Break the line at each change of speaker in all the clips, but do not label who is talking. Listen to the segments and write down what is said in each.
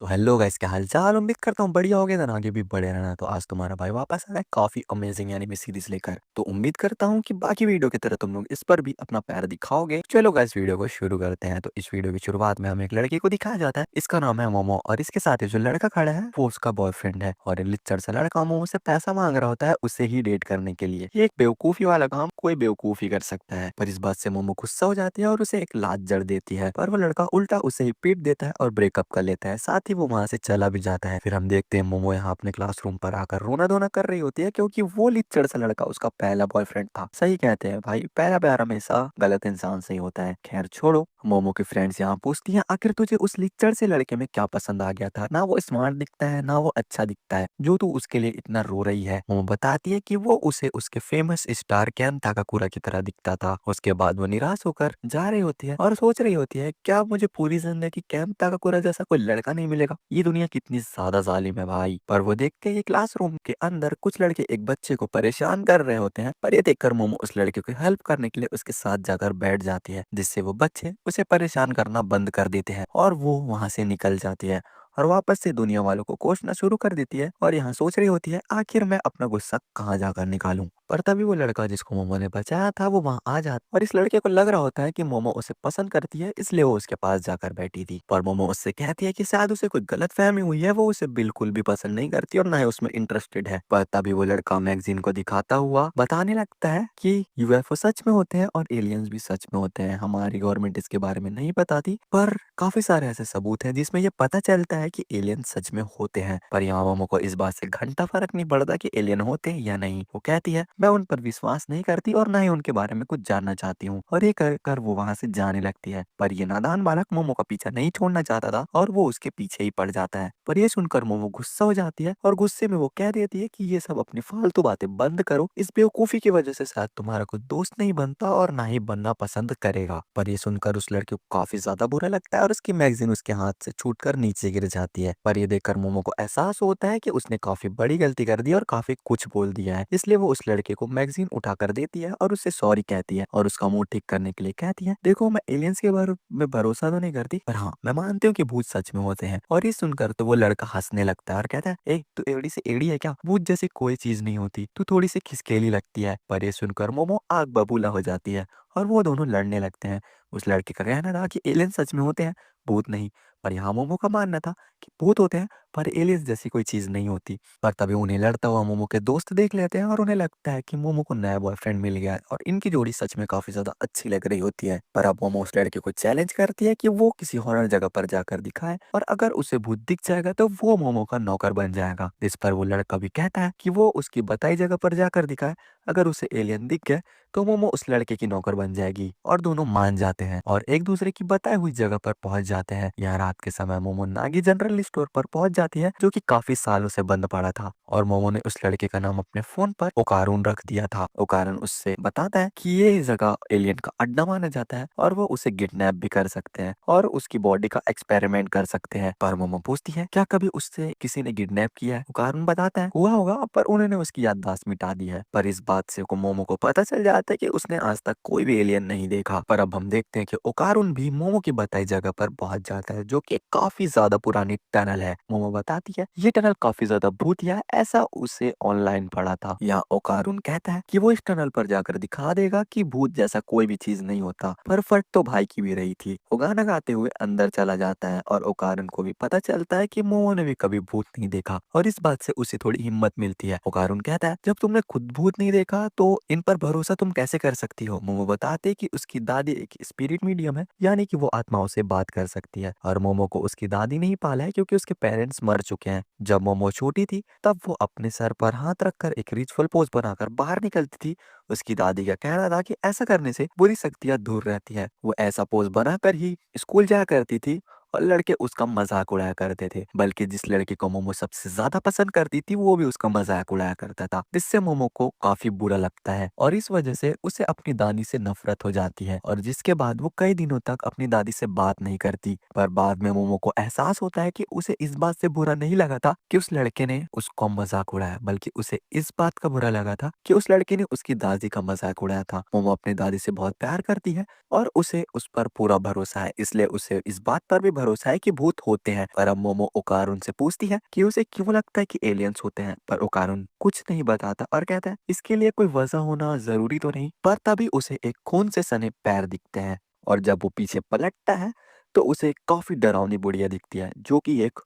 तो hello guys, क्या हाल चाल। उम्मीद करता हूँ बढ़िया होगे ना, आगे भी बढ़े रहना। तो आज तुम्हारा भाई वापस आया है काफी अमेजिंग एनिमे सीरीज लेकर। तो उम्मीद करता हूँ कि बाकी वीडियो की तरह तुम लोग इस पर भी अपना पैर दिखाओगे। चलो गाइस, वीडियो को शुरू करते हैं। तो इस वीडियो की शुरुआत में हमें एक लड़की को दिखाया जाता है। इसका नाम है मोमो और इसके साथ ही जो लड़का खड़ा है वो उसका बॉयफ्रेंड है। और ये लिच्चड़ सा लड़का मोमो से पैसा मांग रहा होता है उसे ही डेट करने के लिए। ये एक बेवकूफी वाला काम कोई बेवकूफी कर सकता है, पर इस बात से मोमो गुस्सा हो जाती है और उसे एक लात जड़ देती है। पर वो लड़का उल्टा उसे ही पीट देता है और ब्रेकअप कर लेता है। साथ ही वो वहां से चला भी जाता है। फिर हम देखते हैं मोमो यहाँ अपने क्लासरूम पर आकर रोना धोना कर रही होती है, क्योंकि वो लिच्चड़ सा लड़का उसका पहला बॉयफ्रेंड था। सही कहते हैं भाई, पहला प्यार हमेशा गलत इंसान से ही होता है। खैर छोड़ो, मोमो की फ्रेंड्स यहाँ पूछती हैं आखिर तुझे उस लिच्चड़ से लड़के में क्या पसंद आ गया था। ना वो स्मार्ट दिखता है ना वो अच्छा दिखता है, जो तू उसके लिए इतना रो रही है। मोमो बताती है कि वो उसे उसके फेमस स्टार कैन ताकाकुरा की तरह दिखता था। उसके बाद वो निराश होकर जा रही होती है और सोच रही होती है क्या मुझे पूरी जिंदगी कैन ताकाकुरा जैसा कोई लड़का नहीं मिलेगा। ये दुनिया कितनी ज्यादा जालिम है भाई। पर वो देखते ही क्लासरूम के अंदर कुछ लड़के एक बच्चे को परेशान कर रहे होते हैं। पर ये देखकर मोमो उस लड़के को हेल्प करने के लिए उसके साथ जाकर बैठ जाती है, जिससे वो बच्चे उसे परेशान करना बंद कर देते हैं और वो वहां से निकल जाती है और वापस से दुनिया वालों को कोसना शुरू कर देती है। और यहाँ सोच रही होती है आखिर मैं अपना गुस्सा कहाँ जाकर निकालूं। पर तभी वो लड़का जिसको मोमो ने बचाया था वो वहां आ जाता और इस लड़के को लग रहा होता है कि मोमो उसे पसंद करती है, इसलिए वो उसके पास जाकर बैठी थी। पर मोमो उससे कहती है कि शायद उसे कोई गलत फहमी हुई है, वो उसे बिल्कुल भी पसंद नहीं करती और ना ही उसमें इंटरेस्टेड है। पर तभी वो लड़का मैगजीन को दिखाता हुआ बताने लगता है कि यूएफओ सच में होते हैं और एलियंस भी सच में होते हैं। हमारी गवर्नमेंट इसके बारे में नहीं बताती, पर काफी सारे ऐसे सबूत हैं जिसमें ये पता चलता है कि एलियन सच में होते हैं। पर यहाँ मोमो को इस बात से घंटा फर्क नहीं पड़ता कि एलियन होते हैं या नहीं। वो कहती है मैं उन पर विश्वास नहीं करती और ना ही उनके बारे में कुछ जानना चाहती हूँ, और ये कर कर वो वहां से जाने लगती है। पर ये नादान बालक मोमो का पीछा नहीं छोड़ना चाहता था और वो उसके पीछे ही पड़ जाता है। पर ये सुनकर मोमो गुस्सा हो जाती है और गुस्से में वो कह देती है कि ये सब अपनी फालतू बातें बंद करो, इस बेवकूफी की वजह से शायद तुम्हारा कोई दोस्त नहीं बनता और ना ही बनना पसंद करेगा। पर ये सुनकर उस लड़के को काफी ज्यादा बुरा लगता है और उसकी मैगजीन उसके हाथ से छूटकर नीचे गिर जाती है। पर ये देखकर मोमो को एहसास होता है कि उसने काफी बड़ी गलती कर दी और काफी कुछ बोल दिया है, इसलिए वो उस लड़के को मैगजीन उठा कर देती है और उससे सॉरी कहती है और उसका मूड ठीक करने के लिए कहती है देखो मैं एलियंस के बारे में भरोसा तो नहीं करती, पर हाँ मैं मानती हूँ कि भूत सच में होते हैं। और ये सुनकर तो वो लड़का हंसने लगता है और कहता है ए तू एड़ी से एड़ी है क्या, भूत जैसी कोई चीज नहीं होती, तू थोड़ी सी खिसकेली लगती है। पर ये सुनकर मोमो आग बबूला हो जाती है और वो दोनों लड़ने लगते हैं। उस लड़के का कहना था कि एलियन सच में होते हैं, भूत नहीं। पर यहाँ मोमो का मानना था कि भूत होते हैं पर एलियंस जैसी कोई चीज नहीं होती। पर तभी उन्हें लड़ता हुआ मोमो के दोस्त देख लेते हैं और उन्हें लगता है कि मोमो को नया बॉयफ्रेंड मिल गया है और इनकी जोड़ी सच में काफी ज्यादा अच्छी लग रही होती है। पर अब मोमो उस लड़के को चैलेंज करती है कि वो किसी हॉरर जगह पर जाकर दिखाए और अगर उसे भूत दिख जाएगा तो वो मोमो का नौकर बन जाएगा। जिस पर वो लड़का भी कहता है कि वो उसकी बताई जगह पर जाकर दिखाए, अगर उसे एलियन दिख गए तो मोमो उस लड़के की नौकर बन जाएगी। और दोनों मान जाते हैं और एक दूसरे की बताई हुई जगह पर पहुंच जाते हैं। यहाँ रात के समय मोमो नागी जनरल स्टोर पर पहुंच जाती है, जो कि काफी सालों से बंद पड़ा था। और मोमो ने उस लड़के का नाम अपने फोन पर ओकारून रख दिया था। ओकारून उससे बताता है कि ये जगह एलियन का अड्डा माना जाता है और वो उसे किडनैप भी कर सकते हैं और उसकी बॉडी का एक्सपेरिमेंट कर सकते हैं। पर मोमो पूछती है क्या कभी उससे किसी ने किडनैप किया है। ओकारून बताता है हुआ होगा पर उन्होंने उसकी याददाश्त मिटा दी है। पर इस बात से मोमो को पता चल जाता है कि उसने आज तक कोई भी एलियन नहीं देखा। पर अब हम देखते हैं कि ओकारून भी मोमो की बताई जगह पर पहुंच जाता है, जो कि काफी ज्यादा पुरानी टनल है। मोमो बताती है ये टनल काफी ज्यादा भूतिया है, ऐसा उसे ऑनलाइन पढ़ा था। या ओकारून कहता है कि वो इस टनल पर जाकर दिखा देगा कि भूत जैसा कोई भी चीज नहीं होता। पर फट तो भाई की भी रही थी। वो गाना गाते हुए अंदर चला जाता है और ओकारून को भी पता चलता है कि मोमो ने भी कभी भूत नहीं देखा और इस बात से उसे थोड़ी हिम्मत मिलती है। ओकारून कहता है जब तुमने खुद भूत नहीं देखा तो इन पर भरोसा तुम कैसे कर सकती हो। मोमो बताते कि उसकी दादी एक स्पिरिट मीडियम है, यानी कि वो आत्माओं से बात कर सकती है। और मोमो को उसकी दादी नहीं पाला है क्योंकि उसके पेरेंट्स मर चुके हैं। जब मोमो छोटी थी तब वो अपने सर पर हाथ रखकर एक रिचुअल पोज बनाकर बाहर निकलती थी। उसकी दादी का कहना था कि ऐसा करने से बुरी शक्तियां दूर रहती है। वो ऐसा पोज बनाकर ही स्कूल जाया करती थी और लड़के उसका मजाक उड़ाया करते थे। बल्कि जिस लड़के को मोमो सबसे ज्यादा पसंद करती थी वो भी उसका मजाक उड़ाया करता था, जिससे मोमो को काफी बुरा लगता है और इस वजह से उसे अपनी दादी से नफरत हो जाती है और जिसके बाद वो कई दिनों तक अपनी दादी से बात नहीं करती। पर बाद में मोमो को एहसास होता है कि उसे इस बात से बुरा नहीं लगा था कि उस लड़के ने उसको मजाक उड़ाया, बल्कि उसे इस बात का बुरा लगा था कि उस लड़के ने उसकी दादी का मजाक उड़ाया था। मोमो अपनी दादी से बहुत प्यार करती है और उसे उस पर पूरा भरोसा है, इसलिए उसे इस बात पर भी भरोसा है कि भूत होते हैं। पर अब मोमो ओकारुन से पूछती है कि उसे क्यों लगता है कि एलियंस होते हैं, पर ओकारुन कुछ नहीं बताता और कहता है इसके लिए कोई वजह होना जरूरी तो नहीं। पर तभी उसे एक खून से सने पैर दिखते हैं और जब वो पीछे पलटता है तो उसे एक काफी डरावनी बुढ़िया दिखती है जो कि एक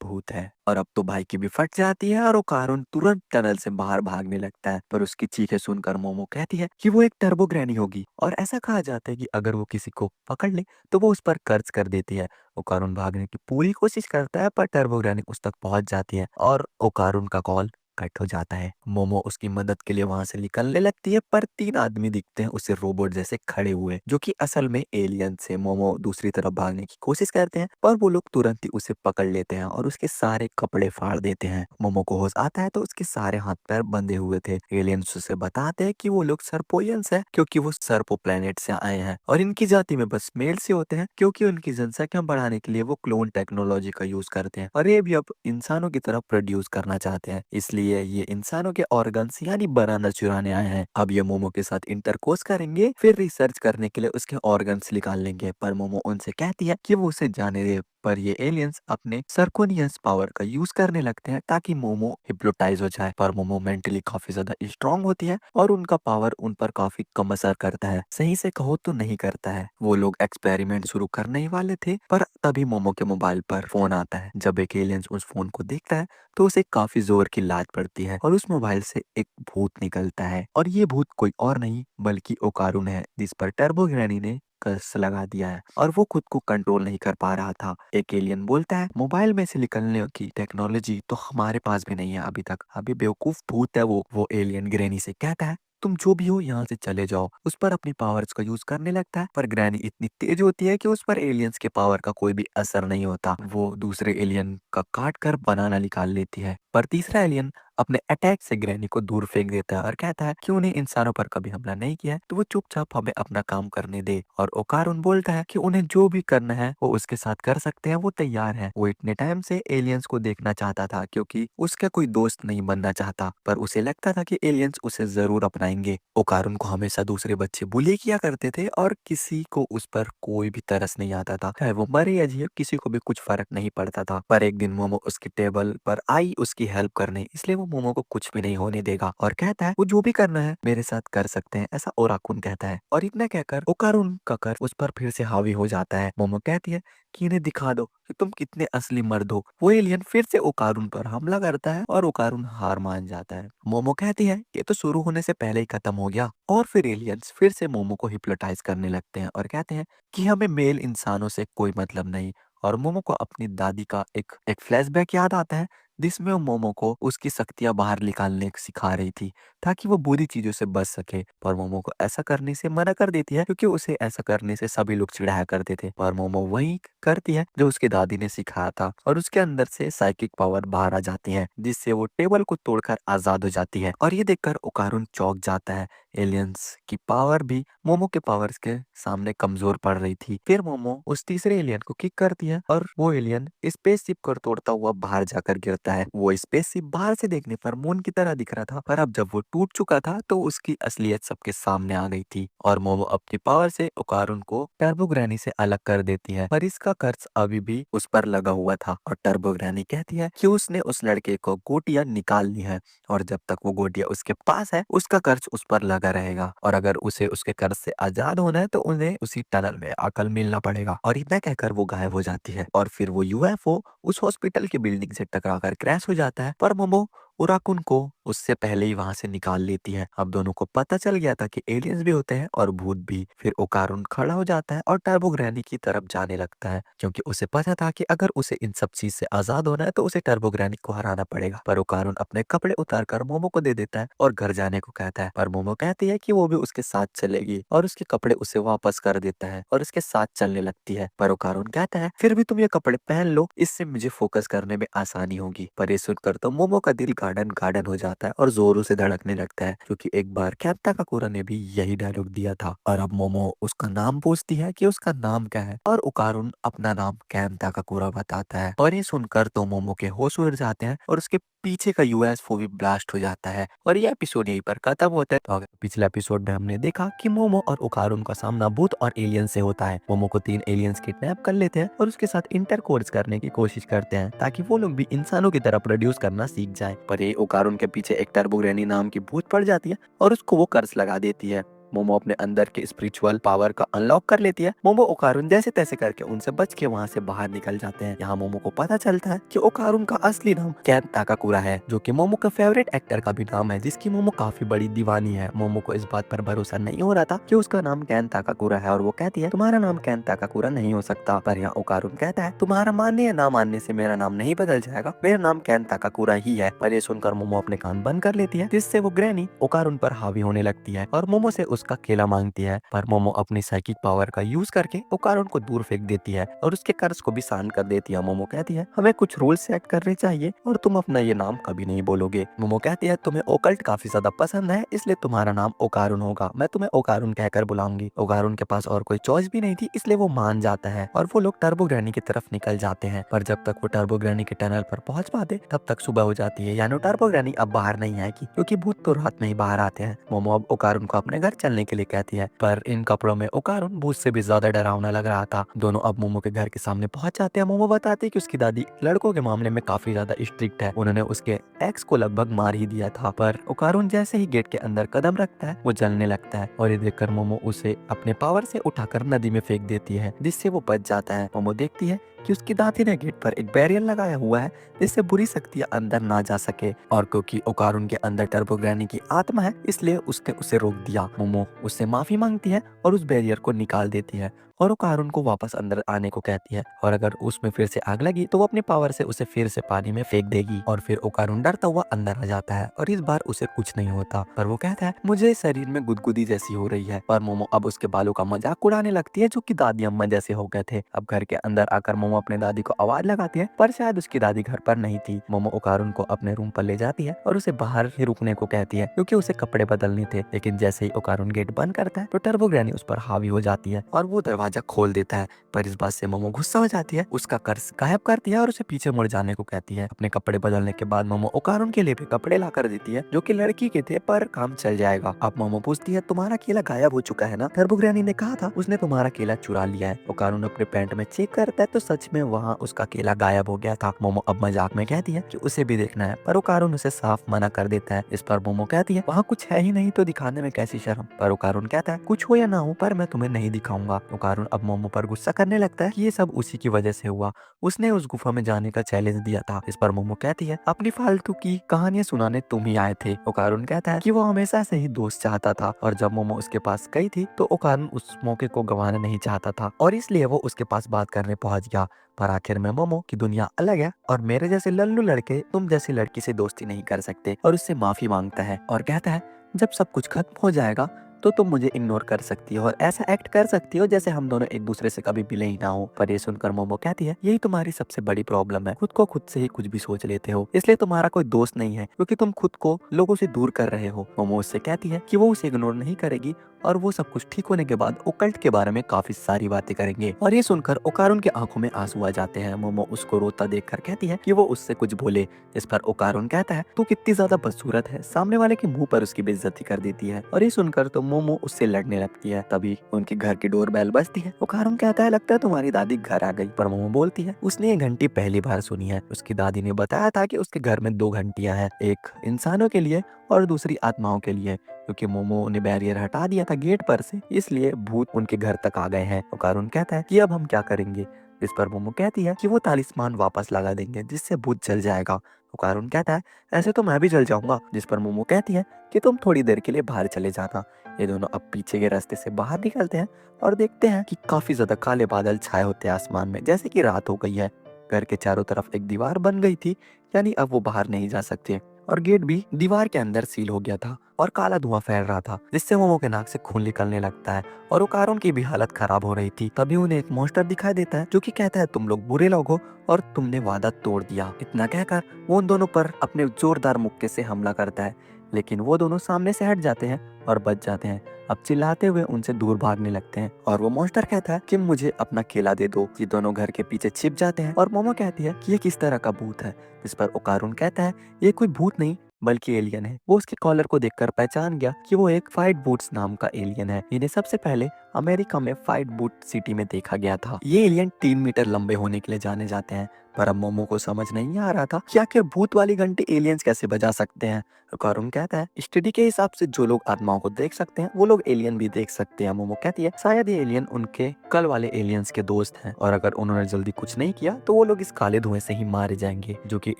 भूत है। और अब तो बाइक भी फट जाती है और ओकारुन तुरंत टनल से बाहर भागने लगता है। पर उसकी चीखें सुनकर मोमो कहती है कि वो एक टर्बो ग्रैनी होगी और ऐसा कहा जाता है कि अगर वो किसी को पकड़ ले तो वो उस पर कर्ज कर देती है। ओकारुन भागने की पूरी कोशिश करता है पर टर्बो ग्रैनी उस तक पहुंच जाती है और ओकारुन का कॉल कट हो जाता है। मोमो उसकी मदद के लिए वहां से निकलने लगती है पर 3 आदमी दिखते हैं उसे रोबोट जैसे खड़े हुए जो कि असल में एलियन से। मोमो दूसरी तरफ भागने की कोशिश करते हैं पर वो लोग तुरंत ही उसे पकड़ लेते हैं और उसके सारे कपड़े फाड़ देते हैं। मोमो को होश आता है तो उसके सारे हाथ पैर बंधे हुए थे। एलियंस उसे बताते हैं कि वो लोग सर्पोयंस है क्योंकि वो सर्पो प्लेनेट से आए हैं और इनकी जाति में बस मेल से होते हैं क्योंकि उनकी जनसंख्या बढ़ाने के लिए वो क्लोन टेक्नोलॉजी का यूज करते हैं और ये भी अब इंसानों की तरफ प्रोड्यूस करना चाहते हैं, इसलिए ये इंसानों के ऑर्गन्स यानी बनाना चुराने आए हैं। अब ये मोमो के साथ इंटरकोर्स करेंगे फिर रिसर्च करने के लिए उसके ऑर्गन्स निकाल लेंगे। पर मोमो उनसे कहती है कि वो उसे जाने दे। पर ये एलियंस अपने सर्कोनियंस पावर का यूज करने लगते हैं ताकि मोमो हिप्नोटाइज हो जाए। पर मोमो मेंटली काफी ज्यादा स्ट्रांग होती है और उनका पावर उन पर काफी कम असर करता है, सही से कहो तो नहीं करता है। वो लोग एक्सपेरिमेंट शुरू करने ही वाले थे पर तभी मोमो के मोबाइल पर फोन आता है। जब एक एलियंस उस फोन को देखता है तो उसे काफी जोर की लात पड़ती है और उस मोबाइल से एक भूत निकलता है और ये भूत कोई और नहीं बल्कि ओकारुन है जिस पर टर्बो ग्रैनी ने कर्स लगा दिया है और वो खुद को कंट्रोल नहीं कर पा रहा था। एक एलियन बोलता है मोबाइल में से निकलने की टेक्नोलॉजी तो हमारे पास भी नहीं है अभी तक, अभी बेवकूफ भूत है वो एलियन ग्रैनी से कहता है तुम जो भी हो यहाँ से चले जाओ। उस पर अपनी पावर्स का यूज करने लगता है पर ग्रैनी इतनी तेज होती है कि उस पर एलियंस के पावर का कोई भी असर नहीं होता। वो दूसरे एलियन का काट कर बनाना निकाल लेती है पर तीसरा एलियन अपने अटैक से ग्रैनी को दूर फेंक देता है और कहता है कि उन्हें इंसानों पर कभी हमला नहीं किया है तो वो चुपचाप हमें अपना काम करने दे। और ओकारुन बोलता है कि उन्हें जो भी करना है वो उसके साथ कर सकते हैं, वो तैयार है। वो इतने टाइम से एलियंस को देखना चाहता था क्योंकि उसका कोई दोस्त नहीं बनना चाहता पर उसे लगता था कि एलियंस उसे जरूर अपनाएंगे। ओकारुन को हमेशा दूसरे बच्चे बुली किया करते थे और किसी को उस पर कोई भी तरस नहीं आता था, चाहे वो मरे या जिए किसी को भी कुछ फर्क नहीं पड़ता था। पर एक दिन मोमो उसकी टेबल पर आई उसकी हेल्प करने, इसलिए वो मोमो को कुछ भी नहीं होने देगा और कहता है वो जो भी करना है मेरे साथ कर सकते हैं, ऐसा ओराकुन कहता है। और इतना कहकर ओकारुन का कर उस पर फिर से हावी हो जाता है। मोमो कहती है कि इन्हें दिखा दो कि तुम कितने असली मर्द हो। वो एलियन फिर से ओकारुन पर हमला करता है और ओकारुन हार मान जाता है। मोमो कहती है ये तो शुरू होने से पहले ही खत्म हो गया। और फिर एलियंस फिर से मोमो को हिप्नोटाइज करने लगते हैं और कहते हैं कि हमें मेल इंसानों से कोई मतलब नहीं। और मोमो को अपनी दादी का एक फ्लैशबैक याद आता है जिसमें वो मोमो को उसकी शक्तियां बाहर निकालने सिखा रही थी ताकि वो बुरी चीजों से बच सके। पर मोमो को ऐसा करने से मना कर देती है क्योंकि उसे ऐसा करने से सभी लोग चिढ़ाया करते थे। पर मोमो वही करती है जो उसकी दादी ने सिखाया था और उसके अंदर से साइकिक पावर बाहर आ जाती है जिससे वो टेबल को तोड़कर आजाद हो जाती है। और ये देखकर ओकारुन चौंक जाता है, एलियंस की पावर भी मोमो के पावर्स के सामने कमजोर पड़ रही थी। फिर मोमो उस तीसरे एलियन को किक करती है और वो एलियन स्पेसशिप को तोड़ता हुआ बाहर जाकर गिरता है। वो स्पेसशिप बाहर से देखने पर मून की तरह दिख रहा था पर अब जब वो टूट चुका था तो उसकी असलियत सबके सामने आ गई थी। और मोमो अपनी पावर से ओकारुन को टर्बो ग्रैनी से अलग कर देती है पर इसका कर्ज अभी भी उस पर लगा हुआ था। और टर्बो ग्रैनी कहती है कि उसने उस लड़के को गोटियां निकाल ली है और जब तक वो गोटियां उसके पास है उसका कर्ज उस पर लगा रहेगा और अगर उसे उसके कर्ज से आजाद होना है तो उन्हें उसी टनल में आकर मिलना पड़ेगा। और इतना कहकर वो गायब हो जाती है और फिर वो यूएफओ उस हॉस्पिटल की बिल्डिंग से टकराकर क्रैश हो जाता है। पर मोमो उराकुन को उससे पहले ही वहां से निकाल लेती है। अब दोनों को पता चल गया था कि एलियंस भी होते हैं और भूत भी। फिर ओकारुन खड़ा हो जाता है और टर्बो ग्रैनी की तरफ जाने लगता है क्योंकि उसे पता था कि अगर उसे इन सब चीज से आजाद होना है तो उसे टर्बो ग्रैनी को हराना पड़ेगा। पर ओकारुन अपने कपड़े उतार कर मोमो को दे देता है और घर जाने को कहता है पर मोमो कहती है कि वो भी उसके साथ चलेगी और उसके कपड़े उसे वापस कर देता है और उसके साथ चलने लगती है। पर ओकारुन कहता है फिर भी तुम ये कपड़े पहन लो, इससे मुझे फोकस करने में आसानी होगी। पर ये सुनकर तो मोमो का दिल गार्डन गार्डन हो जाता है और जोरों से धड़कने लगता है क्योंकि एक बार कैप्टा काकुरा ने भी यही डायलॉग दिया था। और अब मोमो उसका नाम पूछती है कि उसका नाम क्या है और ओकारुन अपना नाम कैप्टा काकुरा बताता है। और ये सुनकर तो मोमो के होश उड़ जाते हैं और उसके पीछे का यूएसओ भी ब्लास्ट हो जाता है और ये एपिसोड यहीं पर खत्म होता है। तो अगर पिछले एपिसोड में हमने देखा कि मोमो और ओकारुन का सामना भूत और एलियन से होता है। मोमो को 3 एलियंस किडनैप कर लेते हैं और उसके साथ इंटरकोर्स करने की कोशिश करते हैं ताकि वो लोग भी इंसानों की तरह प्रोड्यूस करना सीख जाए। पर ये ओकारुन के पीछे एक टर्बो ग्रैनी नाम की भूत पड़ जाती है और उसको वो कर्स लगा देती है। मोमो अपने अंदर के स्पिरिचुअल पावर का अनलॉक कर लेती है। मोमो ओकारुन जैसे तैसे करके उनसे बच के वहाँ से बाहर निकल जाते हैं। यहाँ मोमो को पता चलता है कि ओकारुन का असली नाम केन ताकाकुरा है, जो कि मोमो का फेवरेट एक्टर का भी नाम है, जिसकी मोमो काफी बड़ी दीवानी है। मोमो को इस बात पर भरोसा नहीं हो रहा था कि उसका नाम केन ताकाकुरा है और वो कहती है तुम्हारा नाम केन ताकाकुरा नहीं हो सकता। पर यहाँ ओकारुन कहता है तुम्हारा मानने या ना मानने से मेरा नाम नहीं बदल जाएगा, मेरा नाम केन ताकाकुरा ही है। पर ये सुनकर मोमो अपने कान बंद कर लेती है, जिससे वो ग्रैनी ओकारुन पर हावी होने लगती है और मोमो से उसका केला मांगती है। पर मोमो अपनी साइकिक पावर का यूज करके ओकारुन को दूर फेंक देती है और उसके कर्ज को भी शांत कर देती है। मोमो कहती है हमें कुछ रूल सेट करने चाहिए और तुम अपना ये नाम कभी नहीं बोलोगे। मोमो कहती है तुम्हें ओकल्ट काफी ज्यादा पसंद है, इसलिए तुम्हारा नाम ओकारुन होगा, मैं तुम्हें ओकारुन कहकर बुलाऊंगी। ओकारुन के पास और कोई चॉइस भी नहीं थी, इसलिए वो मान जाता है और वो लोग टर्बो ग्रैनी की तरफ निकल जाते हैं। पर जब तक वो टर्बो ग्रैनी के टनल पर पहुंच पाते तब तक सुबह हो जाती है, यानी टर्बो ग्रैनी अब बाहर नहीं आएगी क्योंकि भूत तो रात में ही बाहर आते हैं। मोमो अब ओकारुन को अपने घर चलने के लिए कहती है, पर इन कपड़ों में ओकारुन भूत से भी ज्यादा डरावना लग रहा था। दोनों अब मोमो के घर के सामने पहुंच जाते हैं। मोमो बताते हैं कि उसकी दादी लड़कों के मामले में काफी ज्यादा स्ट्रिक्ट है, उन्होंने उसके एक्स को लगभग मार ही दिया था। पर ओकारुन जैसे ही गेट के अंदर कदम रखता है वो जलने लगता है और ये देखकर मोमो उसे अपने पावर से उठाकर नदी में फेंक देती है, जिससे वो बच जाता है। मोमो देखती है कि उसकी दादी ने गेट पर एक बैरियर लगाया हुआ है जिससे बुरी शक्तियां अंदर ना जा सके, और क्योंकि ओकारुन के अंदर टर्बो ग्रैनी की आत्मा है इसलिए उसने उसे रोक दिया। मोमो उससे माफी मांगती है और उस बैरियर को निकाल देती है और ओकारुन को वापस अंदर आने को कहती है, और अगर उसमें फिर से आग लगी तो वो अपनी पावर से उसे फिर से पानी में फेंक देगी। और फिर ओकारुन डरता हुआ अंदर आ जाता है और इस बार उसे कुछ नहीं होता। पर वो कहता है मुझे शरीर में गुदगुदी जैसी हो रही है। पर मोमो अब उसके बालों का मजाक उड़ाने लगती है जो कि दादी अम्मा जैसे हो गए थे। अब घर के अंदर आकर मोमो अपने दादी को आवाज लगाती है, पर शायद उसकी दादी घर पर नहीं थी। मोमो ओकारुन को अपने रूम पर ले जाती है और उसे बाहर ही रुकने को कहती है क्योंकि उसे कपड़े बदलने थे। लेकिन जैसे ही ओकारुन गेट बंद करता है तो टर्बो ग्रैनी उस पर हावी हो जाती है और वो दरवाजा खोल देता है। पर इस बात से मोमो गुस्सा हो जाती है, उसका कर्ज गायब करती है और उसे पीछे मुड़ जाने को कहती है। अपने कपड़े बदलने के बाद मोमो ओकारुन के लिए भी कपड़े ला कर देती है जो कि लड़की के थे, पर काम चल जाएगा। अब मोमो पूछती है तुम्हारा केला गायब हो चुका है ना? टर्बो ग्रैनी ने कहा था उसने तुम्हारा केला चुरा लिया है। ओकारुन अपने पैंट में चेक करता है तो सच में वहाँ उसका केला गायब हो गया था। मोमो अब मजाक में कहती है कि उसे भी देखना है, पर ओकारुन उसे साफ मना कर देता है। इस पर मोमो कहती है वहाँ कुछ है ही नहीं तो दिखाने में कैसी शर्म। पर ओकारुन कहता है कुछ हो या ना हो पर मैं तुम्हें नहीं दिखाऊंगा। ओकारुन अब मोमो पर गुस्सा करने लगता है कि ये सब उसी की वजह से हुआ, उसने उस गुफा में जाने का चैलेंज दिया था। इस पर मोमो कहती है अपनी फालतू की कहानियां सुनाने तुम ही आए थे। ओकारुन कहता है कि वो हमेशा से ही दोस्त चाहता था और जब मोमो उसके पास गई थी तो ओकारुन उस मौके को गंवाना नहीं चाहता था और इसलिए वो उसके पास बात करने पहुंच गया। पर आखिर में मोमो की दुनिया अलग है और मेरे जैसे लल्लू लड़के तुम जैसी लड़की से दोस्ती नहीं कर सकते, और उससे माफी मांगता है और कहता है जब सब कुछ खत्म हो जाएगा तो तुम मुझे इग्नोर कर सकती हो और ऐसा एक्ट कर सकती हो जैसे हम दोनों एक दूसरे से कभी मिले ही ना हो। पर ये सुनकर मोमो कहती है यही तुम्हारी सबसे बड़ी प्रॉब्लम है, खुद को खुद से ही कुछ भी सोच लेते हो, इसलिए तुम्हारा कोई दोस्त नहीं है क्योंकि तुम खुद को लोगों से दूर कर रहे हो। मोमो उससे कहती है कि वो उसे इग्नोर नहीं करेगी और वो सब कुछ ठीक होने के बाद ओकल्ट के बारे में काफी सारी बातें करेंगे। और ये सुनकर ओकारुन के आंखों में आंसू आ जाते हैं। मोमो उसको रोता देखकर कहती है कि वो उससे कुछ बोले। इस पर ओकारुन कहता है तू कितनी ज्यादा बदसूरत है, सामने वाले के मुंह पर उसकी बेइज्जती कर देती है। और ये सुनकर तो मोमो उससे लड़ने लगती है। तभी उनके घर की डोर बेल बजती है। ओकारुन कहता है लगता है तुम्हारी दादी घर आ गई। पर मोमो बोलती है उसने ये घंटी पहली बार सुनी है, उसकी दादी ने बताया था कि उसके घर में 2 घंटियां हैं, एक इंसानों के लिए और दूसरी आत्माओं के लिए। क्योंकि मोमो ने बैरियर हटा दिया था गेट पर से, इसलिए भूत उनके घर तक आ गए हैं। ओकारुन कहता है कि अब हम क्या करेंगे। इस पर मोमो कहती है कि वो तालिस्मान वापस लगा देंगे जिससे भूत जल जाएगा। ओकारुन कहता है ऐसे तो मैं भी जल जाऊंगा। जिस पर मोमो कहती है कि तुम थोड़ी देर के लिए बाहर चले जाना। ये दोनों अब पीछे के रास्ते से बाहर निकलते हैं और देखते हैं कि काफी ज्यादा काले बादल छाए होते हैं आसमान में, जैसे कि रात हो गई है। घर के चारों तरफ एक दीवार बन गई थी, यानी अब वो बाहर नहीं जा सकते, और गेट भी दीवार के अंदर सील हो गया था और काला धुआं फैल रहा था जिससे मोमो के नाक से खून निकलने लगता है और ओकारुन की भी हालत खराब हो रही थी। तभी उन्हें एक मॉन्स्टर दिखाई देता है जो कि कहता है तुम लोग बुरे लोग हो और तुमने वादा तोड़ दिया। इतना कहकर वो उन दोनों पर अपने जोरदार मुक्के से हमला करता है। लेकिन वो दोनों सामने से हट जाते हैं और बच जाते हैं। अब चिल्लाते हुए उनसे दूर भागने लगते हैं और वो मॉन्स्टर कहता है कि मुझे अपना केला दे दो। ये दोनों घर के पीछे छिप जाते हैं और मोमो कहती है कि ये किस तरह का भूत है। इस पर ओकारुन कहता है ये कोई भूत नहीं बल्कि एलियन है। वो उसके कॉलर को देखकर पहचान गया कि वो एक फाइट बूट्स नाम का एलियन है। इन्हें सबसे पहले अमेरिका में फाइट बूट सिटी में देखा गया था। ये एलियन 3 मीटर लंबे होने के लिए जाने जाते हैं। पर अब मोमो को समझ नहीं आ रहा था कि आखिर भूत वाली घंटी एलियंस कैसे बजा सकते हैं। करुण कहता है स्टडी के हिसाब से जो लोग आत्माओं को देख सकते हैं वो लोग एलियन भी देख सकते हैं। मोमो कहती है शायद ये एलियन उनके कल वाले एलियंस के दोस्त हैं और अगर उन्होंने जल्दी कुछ नहीं किया तो वो लोग इस काले धुएं से ही मारे जाएंगे। जो कि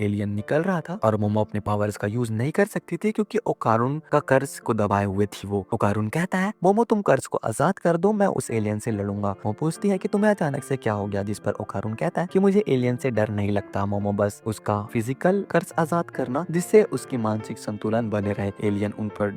एलियन निकल रहा था और मोमो अपने पावर्स का यूज नहीं कर सकती थी क्योंकि ओकारुन का कर्ज को दबाए हुए थी। वो ओकारुन कहता है मोमो तुम कर्ज को आजाद कर दो, मैं उस एलियन से लड़ूंगा। वो पूछती है कि तुम्हें अचानक से क्या हो गया, जिस पर ओकारुन कहता है कि मुझे एलियन से डर नहीं लगता मोमो, बस उसका फिजिकल कर्ज आजाद करना जिससे उसकी मानसिक संतुलन बने रहे। एलियन उन्हें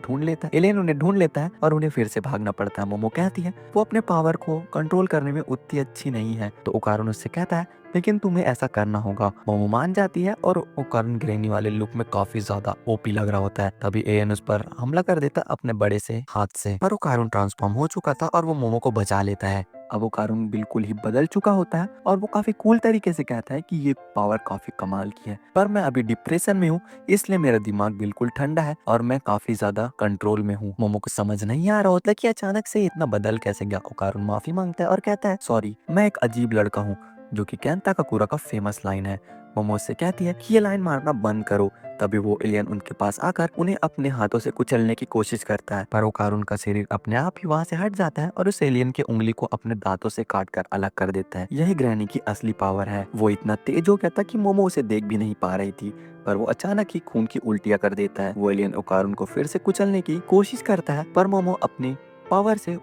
ढूंढ लेता है और उन्हें फिर से भागना पड़ता है। मोमो कहती है वो अपने पावर को कंट्रोल करने में उतनी अच्छी नहीं है। तो ओकारुन उससे कहता है लेकिन तुम्हें ऐसा करना होगा। मोमो मान जाती है और ओकारुन ग्रेनी वाले लुक में काफी ज्यादा ओपी लग रहा होता है। तभी एलियन उस पर हमला कर देता अपने बड़े से हाथ से, पर ओकारुन ट्रांसफॉर्म हो चुका था और वो मोमो को बचा लेता है। अब ओकारुन बिल्कुल ही बदल चुका होता है और वो काफी कूल तरीके से कहता है कि ये पावर काफी कमाल की है, पर मैं अभी डिप्रेशन में हूँ इसलिए मेरा दिमाग बिल्कुल ठंडा है और मैं काफी ज्यादा कंट्रोल में हूँ। मोमो को समझ नहीं आ रहा होता कि अचानक से इतना बदल कैसे गया। ओकारुन माफी मांगता है और कहता है सॉरी मैं एक अजीब लड़का हूँ, जो कि केंता काकुरा का फेमस लाइन है। मोमो से कहती है कि ये लाइन मारना बंद करो। तभी वो एलियन उनके पास आकर उन्हें अपने हाथों से कुचलने की कोशिश करता है, पर ओकारुन का शरीर अपने आप ही वहां से हट जाता है और उस एलियन की उंगली को अपने दांतों से काट कर अलग कर देता है। यही ग्रैनी की असली पावर है। वो इतना तेज हो गया था कि मोमो उसे देख भी नहीं पा रही थी, पर वो अचानक ही खून की उल्टियां कर देता है। वो एलियन ओकारुन को फिर से कुचलने की कोशिश करता है, पर मोमो अपनी पावर से